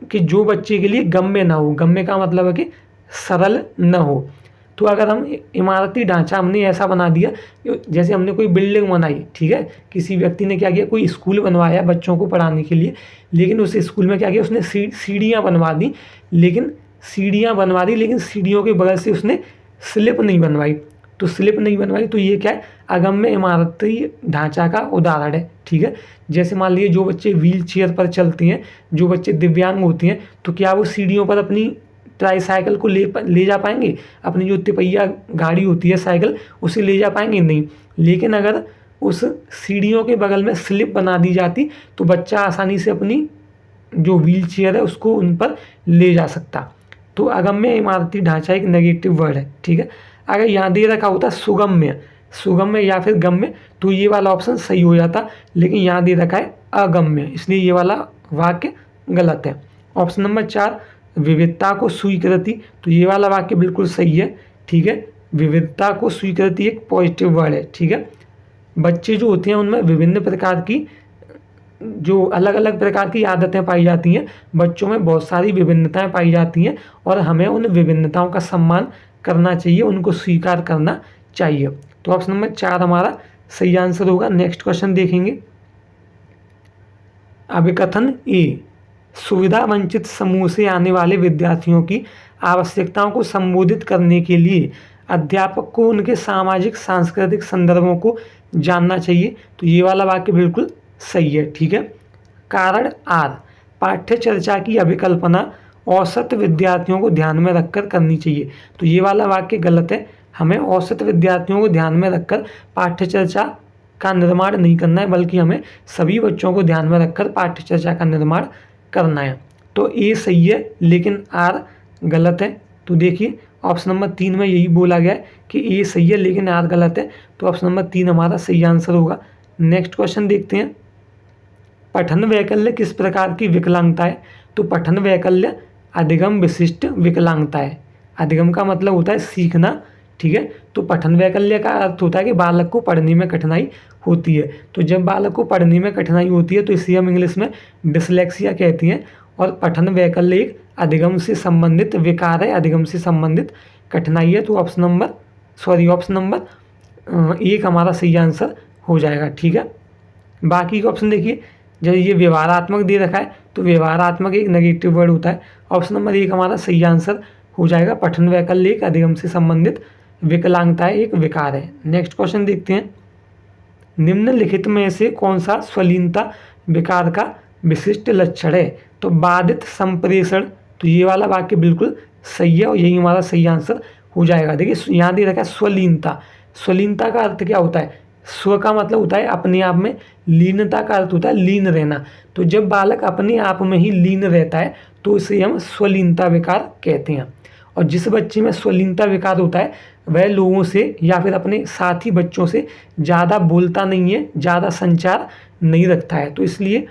Speaker 1: कि जो बच्चे के लिए गम्य ना हो, गम्य का मतलब है कि सरल न हो। तो अगर हम इमारती ढांचा हमने ऐसा बना दिया, जैसे हमने कोई बिल्डिंग बनाई, ठीक है, किसी व्यक्ति ने क्या किया, कोई स्कूल बनवाया बच्चों को पढ़ाने के लिए, लेकिन उस स्कूल में क्या किया, उसने सीढ़ियाँ बनवा दी, लेकिन सीढ़ियों के बगल से उसने स्लिप नहीं बनवाई, तो ये क्या है, अगम्य इमारती ढांचा का उदाहरण है, ठीक है। जैसे मान लीजिए जो बच्चे व्हील चेयर पर चलते हैं, जो बच्चे दिव्यांग होते हैं, तो क्या वो सीढ़ियों पर अपनी ट्राईसाइकिल को ले जा पाएंगे, अपनी जो तिपहिया गाड़ी होती है साइकिल, उसे ले जा पाएंगे नहीं। लेकिन अगर उस सीढ़ियों के बगल में स्लिप बना दी जाती तो बच्चा आसानी से अपनी जो व्हील चेयर है उसको उन पर ले जा सकता। तो अगम्य इमारती ढांचा एक नेगेटिव वर्ड है, ठीक है। अगर यहाँ दे रखा होता सुगम्य या फिर गम्य, तो ये वाला ऑप्शन सही हो जाता, लेकिन यहाँ दे रखा है अगम्य, इसलिए ये वाला वाक्य गलत है। ऑप्शन नंबर 4, विविधता को स्वीकृति, तो ये वाला वाक्य बिल्कुल सही है, ठीक है। विविधता को स्वीकृति एक पॉजिटिव वर्ड है, ठीक है। बच्चे जो होते हैं उनमें विभिन्न प्रकार की, जो अलग अलग प्रकार की आदतें पाई जाती हैं, बच्चों में बहुत सारी विभिन्नताएं पाई जाती हैं और हमें उन विभिन्नताओं का सम्मान करना चाहिए, उनको स्वीकार करना चाहिए। तो ऑप्शन नंबर 4 हमारा सही आंसर होगा। नेक्स्ट क्वेश्चन देखेंगे, अभिकथन ए, सुविधा वंचित समूह से आने वाले विद्यार्थियों की आवश्यकताओं को संबोधित करने के लिए अध्यापक को उनके सामाजिक सांस्कृतिक संदर्भों को जानना चाहिए, तो ये वाला वाक्य बिल्कुल सही है, ठीक है। कारण आर, पाठ्य चर्चा की अभिकल्पना औसत विद्यार्थियों को ध्यान में रखकर करनी चाहिए, तो ये वाला वाक्य गलत है। हमें औसत विद्यार्थियों को ध्यान में रखकर पाठ्य चर्चा का निर्माण नहीं करना है, बल्कि हमें सभी बच्चों को ध्यान में रखकर पाठ्य चर्चा का निर्माण करना है। तो ए सही है लेकिन आर गलत है। तो देखिए ऑप्शन नंबर 3 में यही बोला गया है कि ए सही है लेकिन आर गलत है, तो ऑप्शन नंबर 3 हमारा सही आंसर होगा। नेक्स्ट क्वेश्चन देखते हैं, पठन वैकल्य किस प्रकार की विकलांगता है, तो पठन वैकल्य अधिगम विशिष्ट विकलांगता है। अधिगम का मतलब होता है सीखना, ठीक है। तो पठन वैकल्य का अर्थ होता है कि बालक को पढ़ने में कठिनाई होती है। तो जब बालक को पढ़ने में कठिनाई होती है तो इसे हम इंग्लिश में डिसलेक्सिया कहते हैं, और पठन वैकल्य एक अधिगम से संबंधित विकार है, अधिगम से संबंधित कठिनाई है। तो ऑप्शन नंबर 1 हमारा सही आंसर हो जाएगा, ठीक है। बाकी का ऑप्शन देखिए, जब ये व्यवहारात्मक दे रखा है तो व्यवहारात्मक एक नेगेटिव वर्ड होता है। ऑप्शन नंबर 1 हमारा सही आंसर हो जाएगा। पठन वैकल्य एक अधिगम से संबंधित विकलांगता है, एक विकार है। नेक्स्ट क्वेश्चन देखते हैं, निम्नलिखित में से कौन सा स्वलीनता विकार का विशिष्ट लक्षण है, तो बाधित संप्रेषण, तो ये वाला वाक्य बिल्कुल सही है और यही हमारा सही आंसर हो जाएगा। देखिए यहाँ दे रखा है स्वलीनता, स्वलीनता का अर्थ क्या होता है, स्व का मतलब होता है अपने आप में, लीनता का अर्थ होता है लीन रहना। तो जब बालक अपने आप में ही लीन रहता है तो इसे हम स्वलीनता विकार कहते हैं। और जिस बच्चे में स्वलीनता विकार होता है वह लोगों से या फिर अपने साथी बच्चों से ज़्यादा बोलता नहीं है, ज़्यादा संचार नहीं रखता है। तो इसलिए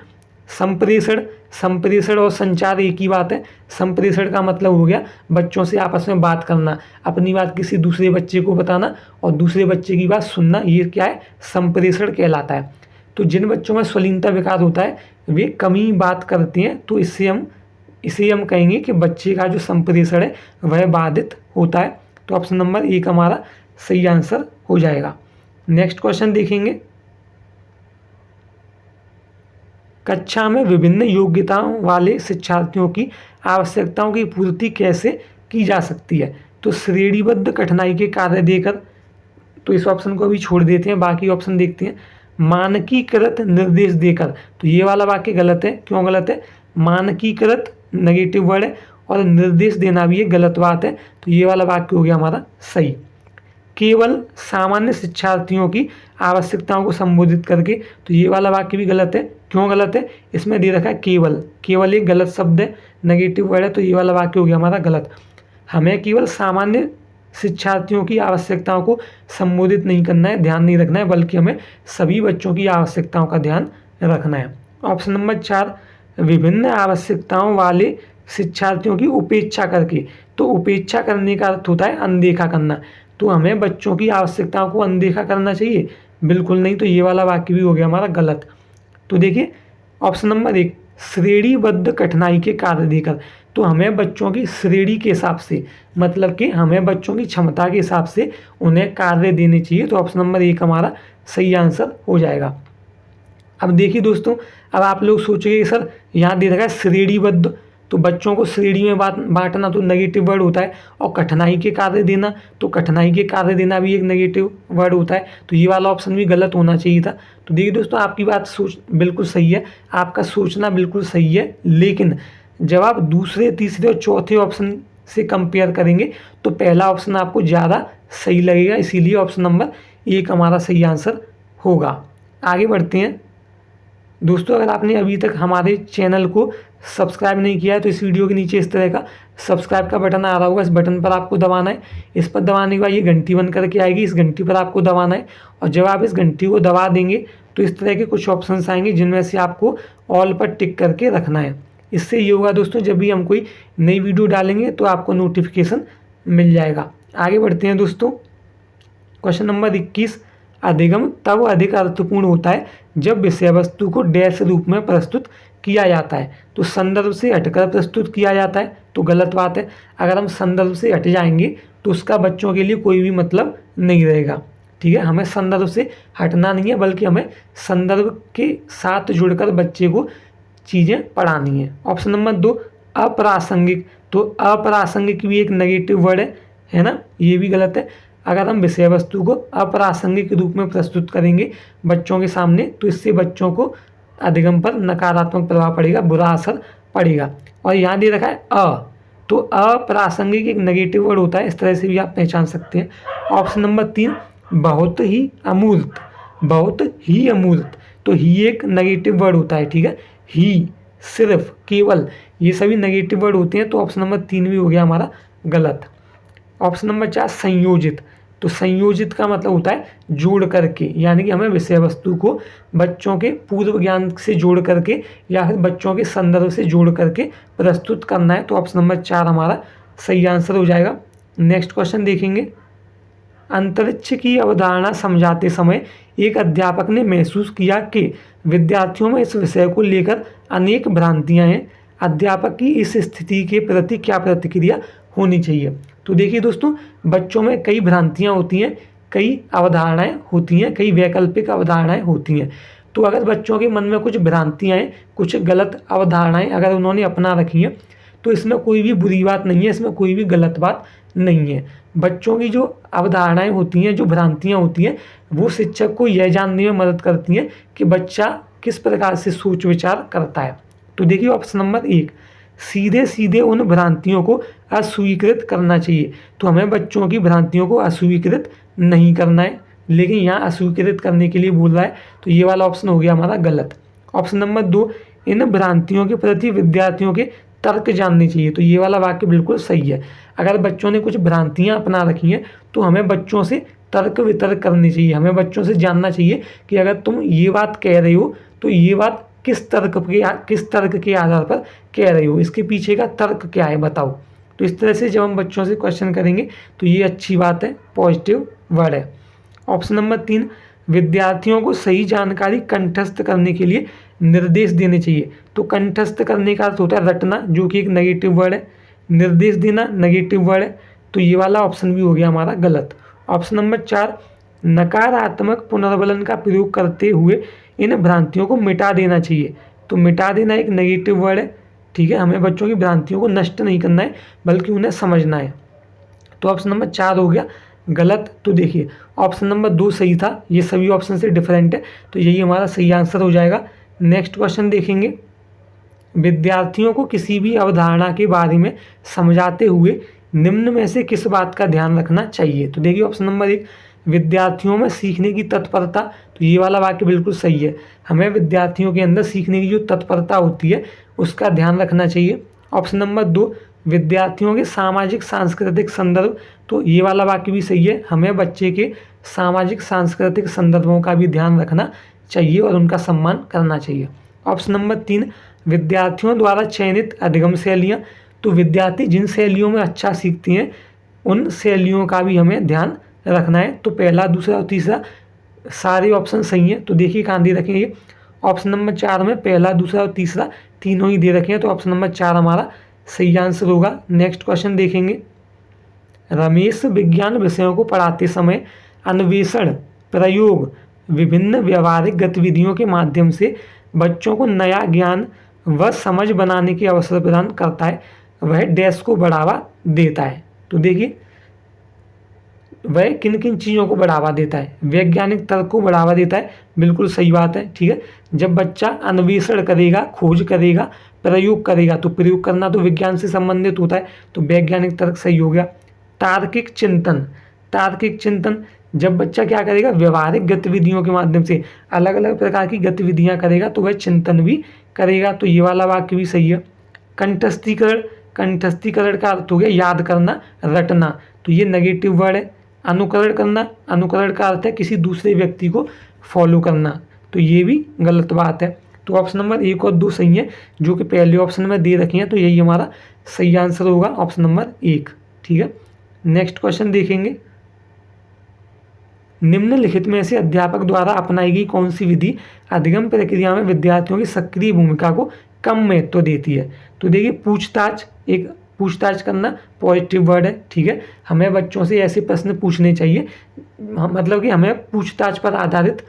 Speaker 1: संप्रेषण और संचार एक ही बात है। संप्रेषण का मतलब हो गया बच्चों से आपस में बात करना, अपनी बात किसी दूसरे बच्चे को बताना और दूसरे बच्चे की बात सुनना, ये क्या है, संप्रेषण कहलाता है। तो जिन बच्चों में स्वलीनता विकार होता है वे कम ही बात करते हैं, तो इसे हम कहेंगे कि बच्चे का जो संप्रेषण है वह बाधित होता है। तो ऑप्शन नंबर 1 हमारा सही आंसर हो जाएगा। नेक्स्ट क्वेश्चन देखेंगे, कक्षा में विभिन्न योग्यताओं वाले शिक्षार्थियों की आवश्यकताओं की पूर्ति कैसे की जा सकती है। तो श्रेणीबद्ध कठिनाई के कार्य देकर, तो इस ऑप्शन को भी छोड़ देते हैं, बाकी ऑप्शन देखते हैं। मानकीकृत निर्देश देकर, तो ये वाला वाक्य गलत है। क्यों गलत है? मानकीकृत नेगेटिव वर्ड है और निर्देश देना भी एक गलत बात है, तो ये वाला वाक्य हो गया हमारा सही। केवल सामान्य शिक्षार्थियों की आवश्यकताओं को संबोधित करके, तो ये वाला वाक्य भी गलत है। क्यों गलत है? इसमें दे रखा है केवल एक गलत शब्द है, नेगेटिव वर्ड है, तो ये वाला वाक्य हो गया हमारा गलत। हमें केवल सामान्य शिक्षार्थियों की आवश्यकताओं को संबोधित नहीं करना है, ध्यान नहीं रखना है, बल्कि हमें सभी बच्चों की आवश्यकताओं का ध्यान रखना है। ऑप्शन नंबर 4, विभिन्न आवश्यकताओं वाले शिक्षार्थियों की उपेक्षा करके, तो उपेक्षा करने का अर्थ होता है अनदेखा करना। तो हमें बच्चों की आवश्यकताओं को अनदेखा करना चाहिए? बिल्कुल नहीं, तो ये वाला वाक्य भी हो गया हमारा गलत। तो देखिए ऑप्शन नंबर 1, श्रेणीबद्ध कठिनाई के कार्य देकर, तो हमें बच्चों की श्रेणी के हिसाब से, मतलब कि हमें बच्चों की क्षमता के हिसाब से उन्हें कार्य देने चाहिए। तो ऑप्शन नंबर 1 हमारा सही आंसर हो जाएगा। अब देखिए दोस्तों, अब आप लोग सोचेंगे सर यहाँ दे रखा है श्रेणीबद्ध, तो बच्चों को श्रेणी में बांटना तो नेगेटिव वर्ड होता है, और कठिनाई के कार्य देना, तो कठिनाई के कार्य देना भी एक नेगेटिव वर्ड होता है, तो ये वाला ऑप्शन भी गलत होना चाहिए था। तो देखिए दोस्तों, आपकी बात बिल्कुल सही है, आपका सोचना बिल्कुल सही है, लेकिन जब आप दूसरे, तीसरे और चौथे ऑप्शन से कंपेयर करेंगे तो पहला ऑप्शन आपको ज़्यादा सही लगेगा, इसीलिए ऑप्शन नंबर 1 हमारा सही आंसर होगा। आगे बढ़ते हैं दोस्तों, अगर आपने अभी तक हमारे चैनल को सब्सक्राइब नहीं किया है तो इस वीडियो के नीचे इस तरह का सब्सक्राइब का बटन आ रहा होगा, इस बटन पर आपको दबाना है। इस पर दबाने के बाद ये घंटी बन करके आएगी, इस घंटी पर आपको दबाना है, और जब आप इस घंटी को दबा देंगे तो इस तरह के कुछ ऑप्शंस आएंगे जिनमें से आपको ऑल पर टिक करके रखना है। इससे ये होगा दोस्तों, जब भी हम कोई नई वीडियो डालेंगे तो आपको नोटिफिकेशन मिल जाएगा। आगे बढ़ते हैं दोस्तों, क्वेश्चन नंबर 21, अधिगम तब अधिक अर्थपूर्ण होता है जब विषय वस्तु को डैश रूप में प्रस्तुत किया जाता है। तो संदर्भ से हटकर प्रस्तुत किया जाता है, तो गलत बात है। अगर हम संदर्भ से हट जाएंगे तो उसका बच्चों के लिए कोई भी मतलब नहीं रहेगा। ठीक है, हमें संदर्भ से हटना नहीं है, बल्कि हमें संदर्भ के साथ जुड़कर बच्चे को चीज़ें पढ़ानी है। ऑप्शन नंबर 2, अप्रासंगिक, तो अप्रासंगिक भी एक नेगेटिव वर्ड है ना, ये भी गलत है। अगर हम विषय वस्तु को अप्रासंगिक रूप में प्रस्तुत करेंगे बच्चों के सामने तो इससे बच्चों को अधिगम पर नकारात्मक प्रभाव पड़ेगा, बुरा असर पड़ेगा। और यहाँ दे रखा है तो अप्रासंगिक एक नेगेटिव वर्ड होता है, इस तरह से भी आप पहचान सकते हैं। ऑप्शन नंबर 3, बहुत ही अमूर्त, तो ही एक नेगेटिव वर्ड होता है। ठीक है, ही, सिर्फ, केवल, ये सभी नेगेटिव वर्ड होते हैं, तो ऑप्शन नंबर 3 भी हो गया हमारा गलत। ऑप्शन नंबर 4, संयोजित, तो संयोजित का मतलब होता है जोड़ करके, यानी कि हमें विषय वस्तु को बच्चों के पूर्व ज्ञान से जोड़ करके या फिर बच्चों के संदर्भ से जोड़ करके प्रस्तुत करना है। तो ऑप्शन नंबर 4 हमारा सही आंसर हो जाएगा। नेक्स्ट क्वेश्चन देखेंगे, अंतरिक्ष की अवधारणा समझाते समय एक अध्यापक ने महसूस किया कि विद्यार्थियों में इस विषय को लेकर अनेक भ्रांतियां हैं। अध्यापक की इस स्थिति के प्रति क्या प्रतिक्रिया होनी चाहिए। तो देखिए दोस्तों, बच्चों में कई भ्रांतियां होती हैं, कई अवधारणाएं होती हैं, कई वैकल्पिक अवधारणाएं होती हैं। तो अगर बच्चों के मन में कुछ भ्रांतियां हैं, कुछ गलत अवधारणाएं अगर उन्होंने अपना रखी हैं तो इसमें कोई भी बुरी बात नहीं है, इसमें कोई भी गलत बात नहीं है। बच्चों की जो अवधारणाएं होती हैं, जो भ्रांतियां होती हैं, वो शिक्षक को यह जानने में मदद करती हैं कि बच्चा किस प्रकार से सोच विचार करता है। तो देखिए ऑप्शन नंबर 1, सीधे सीधे उन भ्रांतियों को अस्वीकृत करना चाहिए। तो हमें बच्चों की भ्रांतियों को अस्वीकृत नहीं करना है, लेकिन यहाँ अस्वीकृत करने के लिए बोल रहा है, तो ये वाला ऑप्शन हो गया हमारा गलत। ऑप्शन नंबर 2, इन भ्रांतियों के प्रति विद्यार्थियों के तर्क जानने चाहिए, तो ये वाला वाक्य बिल्कुल सही है। अगर बच्चों ने कुछ भ्रांतियाँ अपना रखी हैं तो हमें बच्चों से तर्क वितर्क करनी चाहिए, हमें बच्चों से जानना चाहिए कि अगर तुम ये बात कह रहे हो तो ये बात किस तर्क के आधार पर कह रहे हो, इसके पीछे का तर्क क्या है बताओ। तो इस तरह से जब हम बच्चों से क्वेश्चन करेंगे तो ये अच्छी बात है, पॉजिटिव वर्ड है। ऑप्शन नंबर 3, विद्यार्थियों को सही जानकारी कंठस्थ करने के लिए निर्देश देने चाहिए, तो कंठस्थ करने का अर्थ होता है रटना, जो कि एक नेगेटिव वर्ड है। निर्देश देना नेगेटिव वर्ड है, तो ये वाला ऑप्शन भी हो गया हमारा गलत। ऑप्शन नंबर 4, नकारात्मक पुनर्बलन का प्रयोग करते हुए इन भ्रांतियों को मिटा देना चाहिए, तो मिटा देना एक नेगेटिव वर्ड है, ठीक है। हमें बच्चों की भ्रांतियों को नष्ट नहीं करना है बल्कि उन्हें समझना है, तो ऑप्शन नंबर 4 हो गया गलत। तो देखिए ऑप्शन नंबर 2 सही था, ये सभी ऑप्शन से डिफरेंट है, तो यही हमारा सही आंसर हो जाएगा। नेक्स्ट क्वेश्चन देखेंगे, विद्यार्थियों को किसी भी अवधारणा के बारे में समझाते हुए निम्न में से किस बात का ध्यान रखना चाहिए, तो देखिए ऑप्शन नंबर 1, विद्यार्थियों में सीखने की तत्परता, तो ये वाला वाक्य बिल्कुल सही है, हमें विद्यार्थियों के अंदर सीखने की जो तत्परता होती है उसका ध्यान रखना चाहिए। ऑप्शन नंबर 2, विद्यार्थियों के सामाजिक सांस्कृतिक संदर्भ, तो ये वाला वाक्य भी सही है, हमें बच्चे के सामाजिक सांस्कृतिक संदर्भों का भी ध्यान रखना चाहिए और उनका सम्मान करना चाहिए। ऑप्शन नंबर 3, विद्यार्थियों द्वारा चयनित अधिगम शैलियाँ, तो विद्यार्थी जिन शैलियों में अच्छा सीखते हैं उन शैलियों का भी हमें ध्यान रखना है, तो पहला, दूसरा और तीसरा सारे ऑप्शन सही हैं, तो देखिए कहाँ दे रखे हैं ये, ऑप्शन नंबर 4 में पहला, दूसरा और तीसरा तीनों ही दे रखे हैं, तो ऑप्शन नंबर 4 हमारा सही आंसर होगा। नेक्स्ट क्वेश्चन देखेंगे, रमेश विज्ञान विषयों को पढ़ाते समय अन्वेषण, प्रयोग, विभिन्न व्यवहारिक गतिविधियों के माध्यम से बच्चों को नया ज्ञान व समझ बनाने के अवसर प्रदान करता है, वह डैश को बढ़ावा देता है, तो देखिए वह किन किन चीज़ों को बढ़ावा देता है, वैज्ञानिक तर्क को बढ़ावा देता है, बिल्कुल सही बात है, ठीक है। जब बच्चा अन्वेषण करेगा, खोज करेगा, प्रयोग करेगा, तो प्रयोग करना तो विज्ञान से संबंधित होता है, तो वैज्ञानिक तर्क सही हो गया। तार्किक चिंतन, तार्किक चिंतन, जब बच्चा क्या करेगा, व्यवहारिक गतिविधियों के माध्यम से अलग अलग प्रकार की गतिविधियां करेगा तो वह चिंतन भी करेगा, तो ये वाला वाक्य भी सही है। कंठस्थीकरण, कंठस्थीकरण का अर्थ हो गया याद करना, रटना, तो ये नेगेटिव वर्ड है। अनुकरण करना, अनुकरण का अर्थ है किसी दूसरे व्यक्ति को फॉलो करना, तो ये भी गलत बात है। तो ऑप्शन नंबर 1 और 2 सही है, जो कि पहले ऑप्शन में दे रखे हैं, तो यही हमारा सही आंसर होगा, ऑप्शन नंबर 1, ठीक है। नेक्स्ट क्वेश्चन देखेंगे, निम्नलिखित में से अध्यापक द्वारा अपनाई गई कौन सी विधि अधिगम प्रक्रिया में विद्यार्थियों की सक्रिय भूमिका को कम महत्व देती है, तो देखिए पूछताछ, एक पूछताछ करना पॉजिटिव वर्ड है, ठीक है। हमें बच्चों से ऐसे प्रश्न पूछने चाहिए, मतलब कि हमें पूछताछ पर आधारित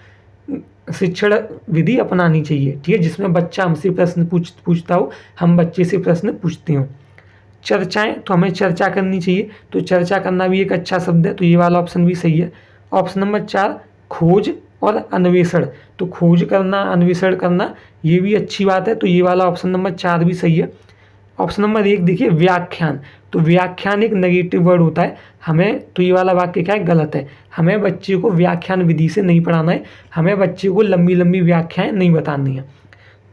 Speaker 1: शिक्षण विधि अपनानी चाहिए, ठीक है, जिसमें बच्चा हमसे प्रश्न पूछता हो, हम बच्चे से प्रश्न पूछते हो। चर्चाएं, तो हमें चर्चा करनी चाहिए, तो चर्चा करना भी एक अच्छा शब्द है, तो ये वाला ऑप्शन भी सही है। ऑप्शन नंबर 4, खोज और अन्वेषण, तो खोज करना, अन्वेषण करना, ये भी अच्छी बात है, तो ये वाला ऑप्शन नंबर 4 भी सही है। ऑप्शन नंबर 1 देखिए व्याख्यान, तो व्याख्यान एक नेगेटिव वर्ड होता है, हमें तो ये वाला वाक्य क्या है, गलत है, हमें बच्चे को व्याख्यान विधि से नहीं पढ़ाना है, हमें बच्चे को लंबी लंबी व्याख्याएं नहीं बतानी है।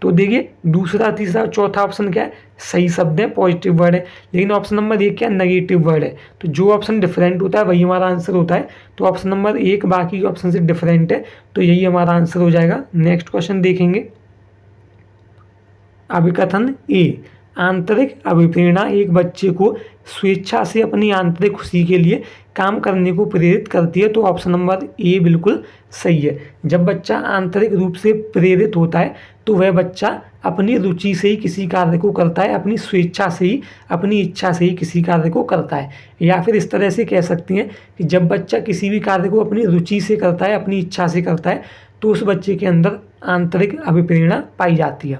Speaker 1: तो देखिए दूसरा, तीसरा, चौथा ऑप्शन क्या है, सही शब्द है, पॉजिटिव वर्ड है, लेकिन ऑप्शन नंबर 1 क्या है, नेगेटिव वर्ड है, तो जो ऑप्शन डिफरेंट होता है वही हमारा आंसर होता है, तो ऑप्शन नंबर 1 बाकी के ऑप्शन से डिफरेंट है, तो यही हमारा आंसर हो जाएगा। नेक्स्ट क्वेश्चन देखेंगे, अभिकथन ए, आंतरिक अभिप्रेरणा एक बच्चे को स्वेच्छा से अपनी आंतरिक खुशी के लिए काम करने को प्रेरित करती है, तो ऑप्शन नंबर ए बिल्कुल सही है। जब बच्चा आंतरिक रूप से प्रेरित होता है तो वह बच्चा अपनी रुचि से ही किसी कार्य को करता है, अपनी स्वेच्छा से ही, अपनी इच्छा से ही किसी कार्य को करता है, या फिर इस तरह से कह सकते हैं कि जब बच्चा किसी भी कार्य को अपनी रुचि से करता है, अपनी इच्छा से करता है, तो उस बच्चे के अंदर आंतरिक अभिप्रेरणा पाई जाती है।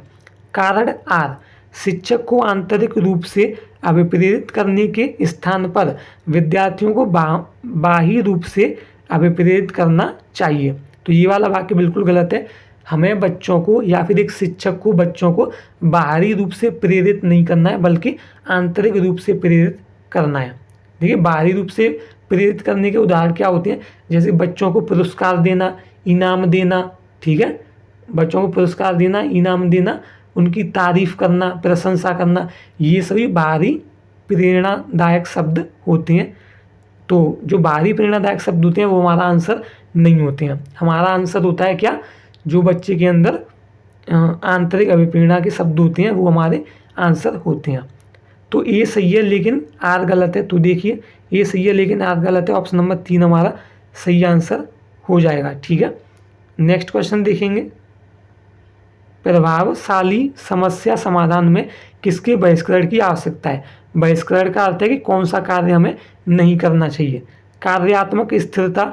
Speaker 1: कारण आर, शिक्षक को आंतरिक रूप से अभिप्रेरित करने के स्थान पर विद्यार्थियों को बाह्य रूप से अभिप्रेरित करना चाहिए, तो ये वाला वाक्य बिल्कुल गलत है, हमें बच्चों को या फिर एक शिक्षक को बच्चों को बाहरी रूप से प्रेरित नहीं करना है बल्कि आंतरिक रूप से प्रेरित करना है। देखिए बाहरी रूप से प्रेरित करने के उदाहरण क्या होते हैं, जैसे बच्चों को पुरस्कार देना, इनाम देना, ठीक है, बच्चों को पुरस्कार देना, इनाम देना, उनकी तारीफ करना, प्रशंसा करना, ये सभी बाहरी प्रेरणादायक शब्द होते हैं। तो जो बाहरी प्रेरणादायक शब्द होते हैं वो हमारा आंसर नहीं होते हैं। हमारा आंसर होता है क्या, जो बच्चे के अंदर आंतरिक अभिप्रेरणा के शब्द होते हैं वो हमारे आंसर होते हैं। तो ए सही है लेकिन आर गलत है। तो देखिए ए सही है लेकिन आर गलत है, ऑप्शन नंबर 3 हमारा सही आंसर हो जाएगा, ठीक है। नेक्स्ट क्वेश्चन देखेंगे, प्रभावशाली समस्या समाधान में किसके बहिष्करण की आवश्यकता है। बहिष्करण का अर्थ है कि कौन सा कार्य हमें नहीं करना चाहिए। कार्यात्मक स्थिरता,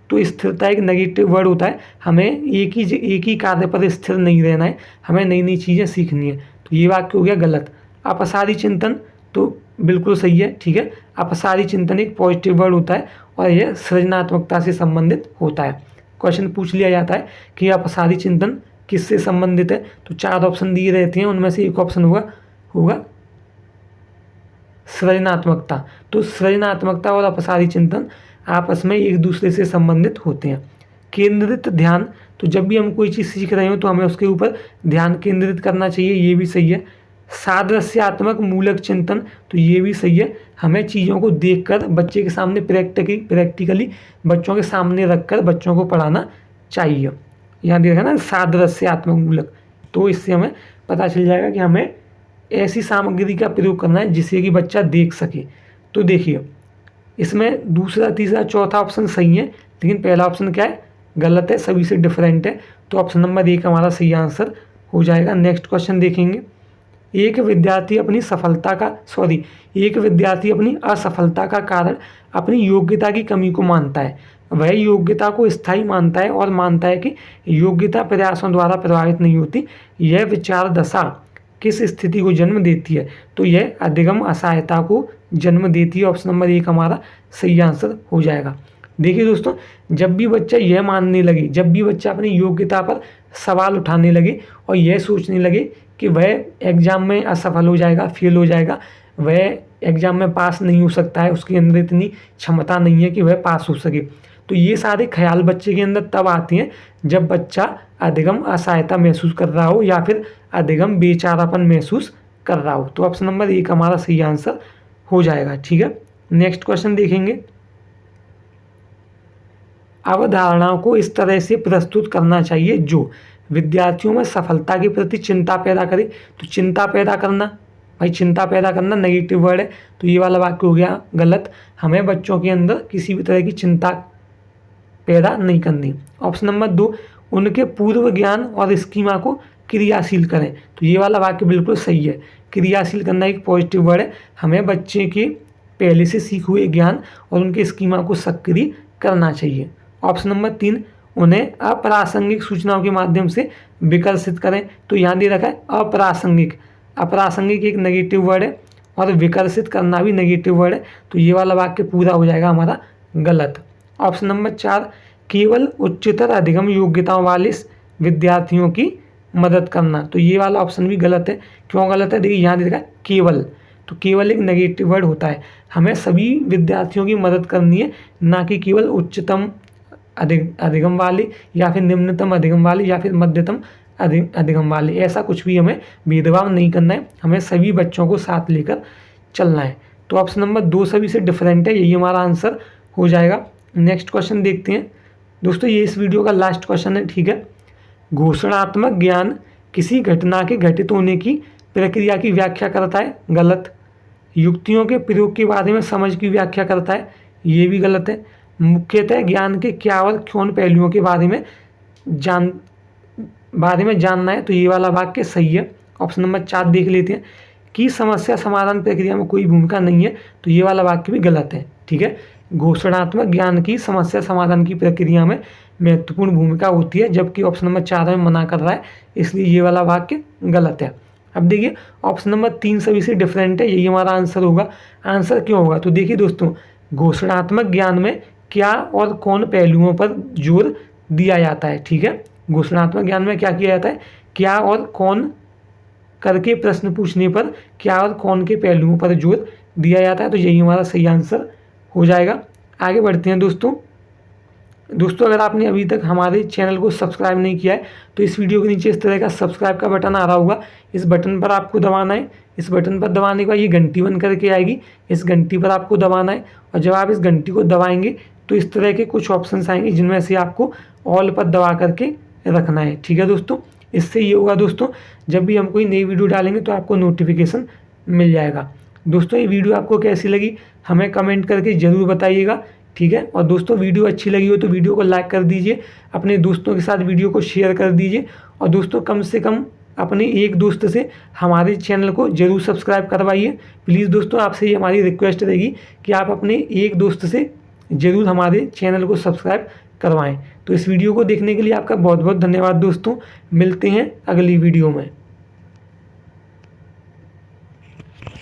Speaker 1: तो स्थिरता एक नेगेटिव वर्ड होता है, हमें एक ही कार्य पर स्थिर नहीं रहना है, हमें नई नई चीज़ें सीखनी है। तो ये वाक्य हो गया गलत। अपसारी चिंतन, तो बिल्कुल सही है, ठीक है। अपसारी चिंतन एक पॉजिटिव वर्ड होता है और यह सृजनात्मकता से संबंधित होता है। क्वेश्चन पूछ लिया जाता है कि अपसारी चिंतन किससे संबंधित है, तो 4 ऑप्शन दिए रहते हैं, उनमें से एक ऑप्शन होगा सृजनात्मकता। तो सृजनात्मकता और अपसारी चिंतन आपस में एक दूसरे से संबंधित होते हैं। केंद्रित ध्यान, तो जब भी हम कोई चीज़ सीख रहे हो तो हमें उसके ऊपर ध्यान केंद्रित करना चाहिए, ये भी सही है। सादृश्यात्मक मूलक चिंतन, तो ये भी सही है, हमें चीज़ों को देखकर बच्चे के सामने प्रैक्टिकली बच्चों के सामने रखकर बच्चों को पढ़ाना चाहिए। यहाँ देखा ना सादृश्यात्मक मूलक, तो इससे हमें पता चल जाएगा कि हमें ऐसी सामग्री का प्रयोग करना है जिससे कि बच्चा देख सके। तो देखिए इसमें दूसरा, तीसरा, चौथा ऑप्शन सही है, लेकिन पहला ऑप्शन क्या है, गलत है, सभी से डिफरेंट है। तो ऑप्शन नंबर 1 हमारा सही आंसर हो जाएगा। नेक्स्ट क्वेश्चन देखेंगे, एक विद्यार्थी अपनी असफलता का कारण अपनी योग्यता की कमी को मानता है। वह योग्यता को स्थायी मानता है और मानता है कि योग्यता प्रयासों द्वारा प्रभावित नहीं होती। यह विचार दशा किस स्थिति को जन्म देती है, तो यह अधिगम असहायता को जन्म देती है। ऑप्शन नंबर 1 हमारा सही आंसर हो जाएगा। देखिए दोस्तों, जब भी बच्चा यह मानने लगे, जब भी बच्चा अपनी योग्यता पर सवाल उठाने लगे और यह सोचने लगे कि वह एग्ज़ाम में असफल हो जाएगा, फेल हो जाएगा, वह एग्ज़ाम में पास नहीं हो सकता है, उसके अंदर इतनी क्षमता नहीं है कि वह पास हो सके, तो ये सारे ख्याल बच्चे के अंदर तब आते हैं जब बच्चा अधिगम असहायता महसूस कर रहा हो या फिर अधिगम बेचारापन महसूस कर रहा हो। तो ऑप्शन नंबर 1 हमारा सही आंसर हो जाएगा, ठीक है। नेक्स्ट क्वेश्चन देखेंगे, अवधारणाओं को इस तरह से प्रस्तुत करना चाहिए जो विद्यार्थियों में सफलता के प्रति चिंता पैदा करे। तो चिंता पैदा करना, भाई चिंता पैदा करना नेगेटिव वर्ड है, तो ये वाला वाक्य हो गया गलत। हमें बच्चों के अंदर किसी भी तरह की चिंता पैदा नहीं करनी। ऑप्शन नंबर 2, उनके पूर्व ज्ञान और स्कीमा को क्रियाशील करें। तो ये वाला वाक्य बिल्कुल सही है, क्रियाशील करना एक पॉजिटिव वर्ड है, हमें बच्चे के पहले से सीखे हुए ज्ञान और उनके स्कीमा को सक्रिय करना चाहिए। ऑप्शन नंबर 3, उन्हें अप्रासंगिक सूचनाओं के माध्यम से विकसित करें। तो यहाँ दे रखा है अप्रासंगिक, अप्रासंगिक एक नेगेटिव वर्ड है और विकसित करना भी नेगेटिव वर्ड है, तो ये वाला वाक्य पूरा हो जाएगा हमारा गलत। ऑप्शन नंबर 4, केवल उच्चतर अधिगम योग्यताओं वाले विद्यार्थियों की मदद करना। तो ये वाला ऑप्शन भी गलत है। क्यों गलत है, देखिए यहाँ देखा केवल, तो केवल एक नेगेटिव वर्ड होता है, हमें सभी विद्यार्थियों की मदद करनी है, ना कि केवल उच्चतम अधिगम वाले या फिर निम्नतम अधिगम वाले या फिर मध्यतम अधिगम वाले, ऐसा कुछ भी हमें भेदभाव नहीं करना है, हमें सभी बच्चों को साथ लेकर चलना है। तो ऑप्शन नंबर 2 सभी से डिफरेंट है, यही हमारा आंसर हो जाएगा। नेक्स्ट क्वेश्चन देखते हैं दोस्तों, ये इस वीडियो का लास्ट क्वेश्चन है, ठीक है। घोषणात्मक ज्ञान किसी घटना के घटित होने की प्रक्रिया की व्याख्या करता है, गलत। युक्तियों के प्रयोग के बारे में समझ की व्याख्या करता है, ये भी गलत है। मुख्यतः ज्ञान के क्या और कौन पहलुओं के बारे में जानना है, तो ये वाला वाक्य सही है। ऑप्शन नंबर 4 देख लेते हैं, कि समस्या समाधान प्रक्रिया में कोई भूमिका नहीं है, तो ये वाला वाक्य भी गलत है, ठीक है। घोषणात्मक ज्ञान की समस्या समाधान की प्रक्रिया में महत्वपूर्ण भूमिका होती है, जबकि ऑप्शन नंबर 4 में मना कर रहा है, इसलिए ये वाला वाक्य गलत है। अब देखिए ऑप्शन नंबर 3 सभी से डिफरेंट है, यही हमारा आंसर होगा। आंसर क्यों होगा, तो देखिए दोस्तों, घोषणात्मक ज्ञान में क्या और कौन पहलुओं पर जोर दिया जाता है, ठीक है। घोषणात्मक ज्ञान में क्या किया जाता है, क्या और कौन करके प्रश्न पूछने पर क्या और कौन के पहलुओं पर जोर दिया जाता है, तो यही हमारा सही आंसर हो जाएगा। आगे बढ़ते हैं दोस्तों। अगर आपने अभी तक हमारे चैनल को सब्सक्राइब नहीं किया है तो इस वीडियो के नीचे इस तरह का सब्सक्राइब का बटन आ रहा होगा, इस बटन पर आपको दबाना है। इस बटन पर दबाने के बाद ये घंटी बन करके आएगी, इस घंटी पर आपको दबाना है। और जब आप इस घंटी को दबाएंगे तो इस तरह के कुछ ऑप्शंस आएंगे जिनमें से आपको ऑल पर दबा करके रखना है। ठीक है दोस्तों, इससे ये होगा दोस्तों, जब भी हम कोई नई वीडियो डालेंगे तो आपको नोटिफिकेशन मिल जाएगा। दोस्तों ये वीडियो आपको कैसी लगी हमें कमेंट करके ज़रूर बताइएगा। ठीक है, और दोस्तों वीडियो अच्छी लगी हो तो वीडियो को लाइक कर दीजिए, अपने दोस्तों के साथ वीडियो को शेयर कर दीजिए। और दोस्तों कम से कम अपने एक दोस्त से हमारे चैनल को ज़रूर सब्सक्राइब करवाइए। प्लीज़ दोस्तों आपसे ये हमारी रिक्वेस्ट रहेगी कि आप अपने एक दोस्त से ज़रूर हमारे चैनल को सब्सक्राइब करवाएं। तो इस वीडियो को देखने के लिए आपका बहुत बहुत धन्यवाद दोस्तों। मिलते हैं अगली वीडियो में।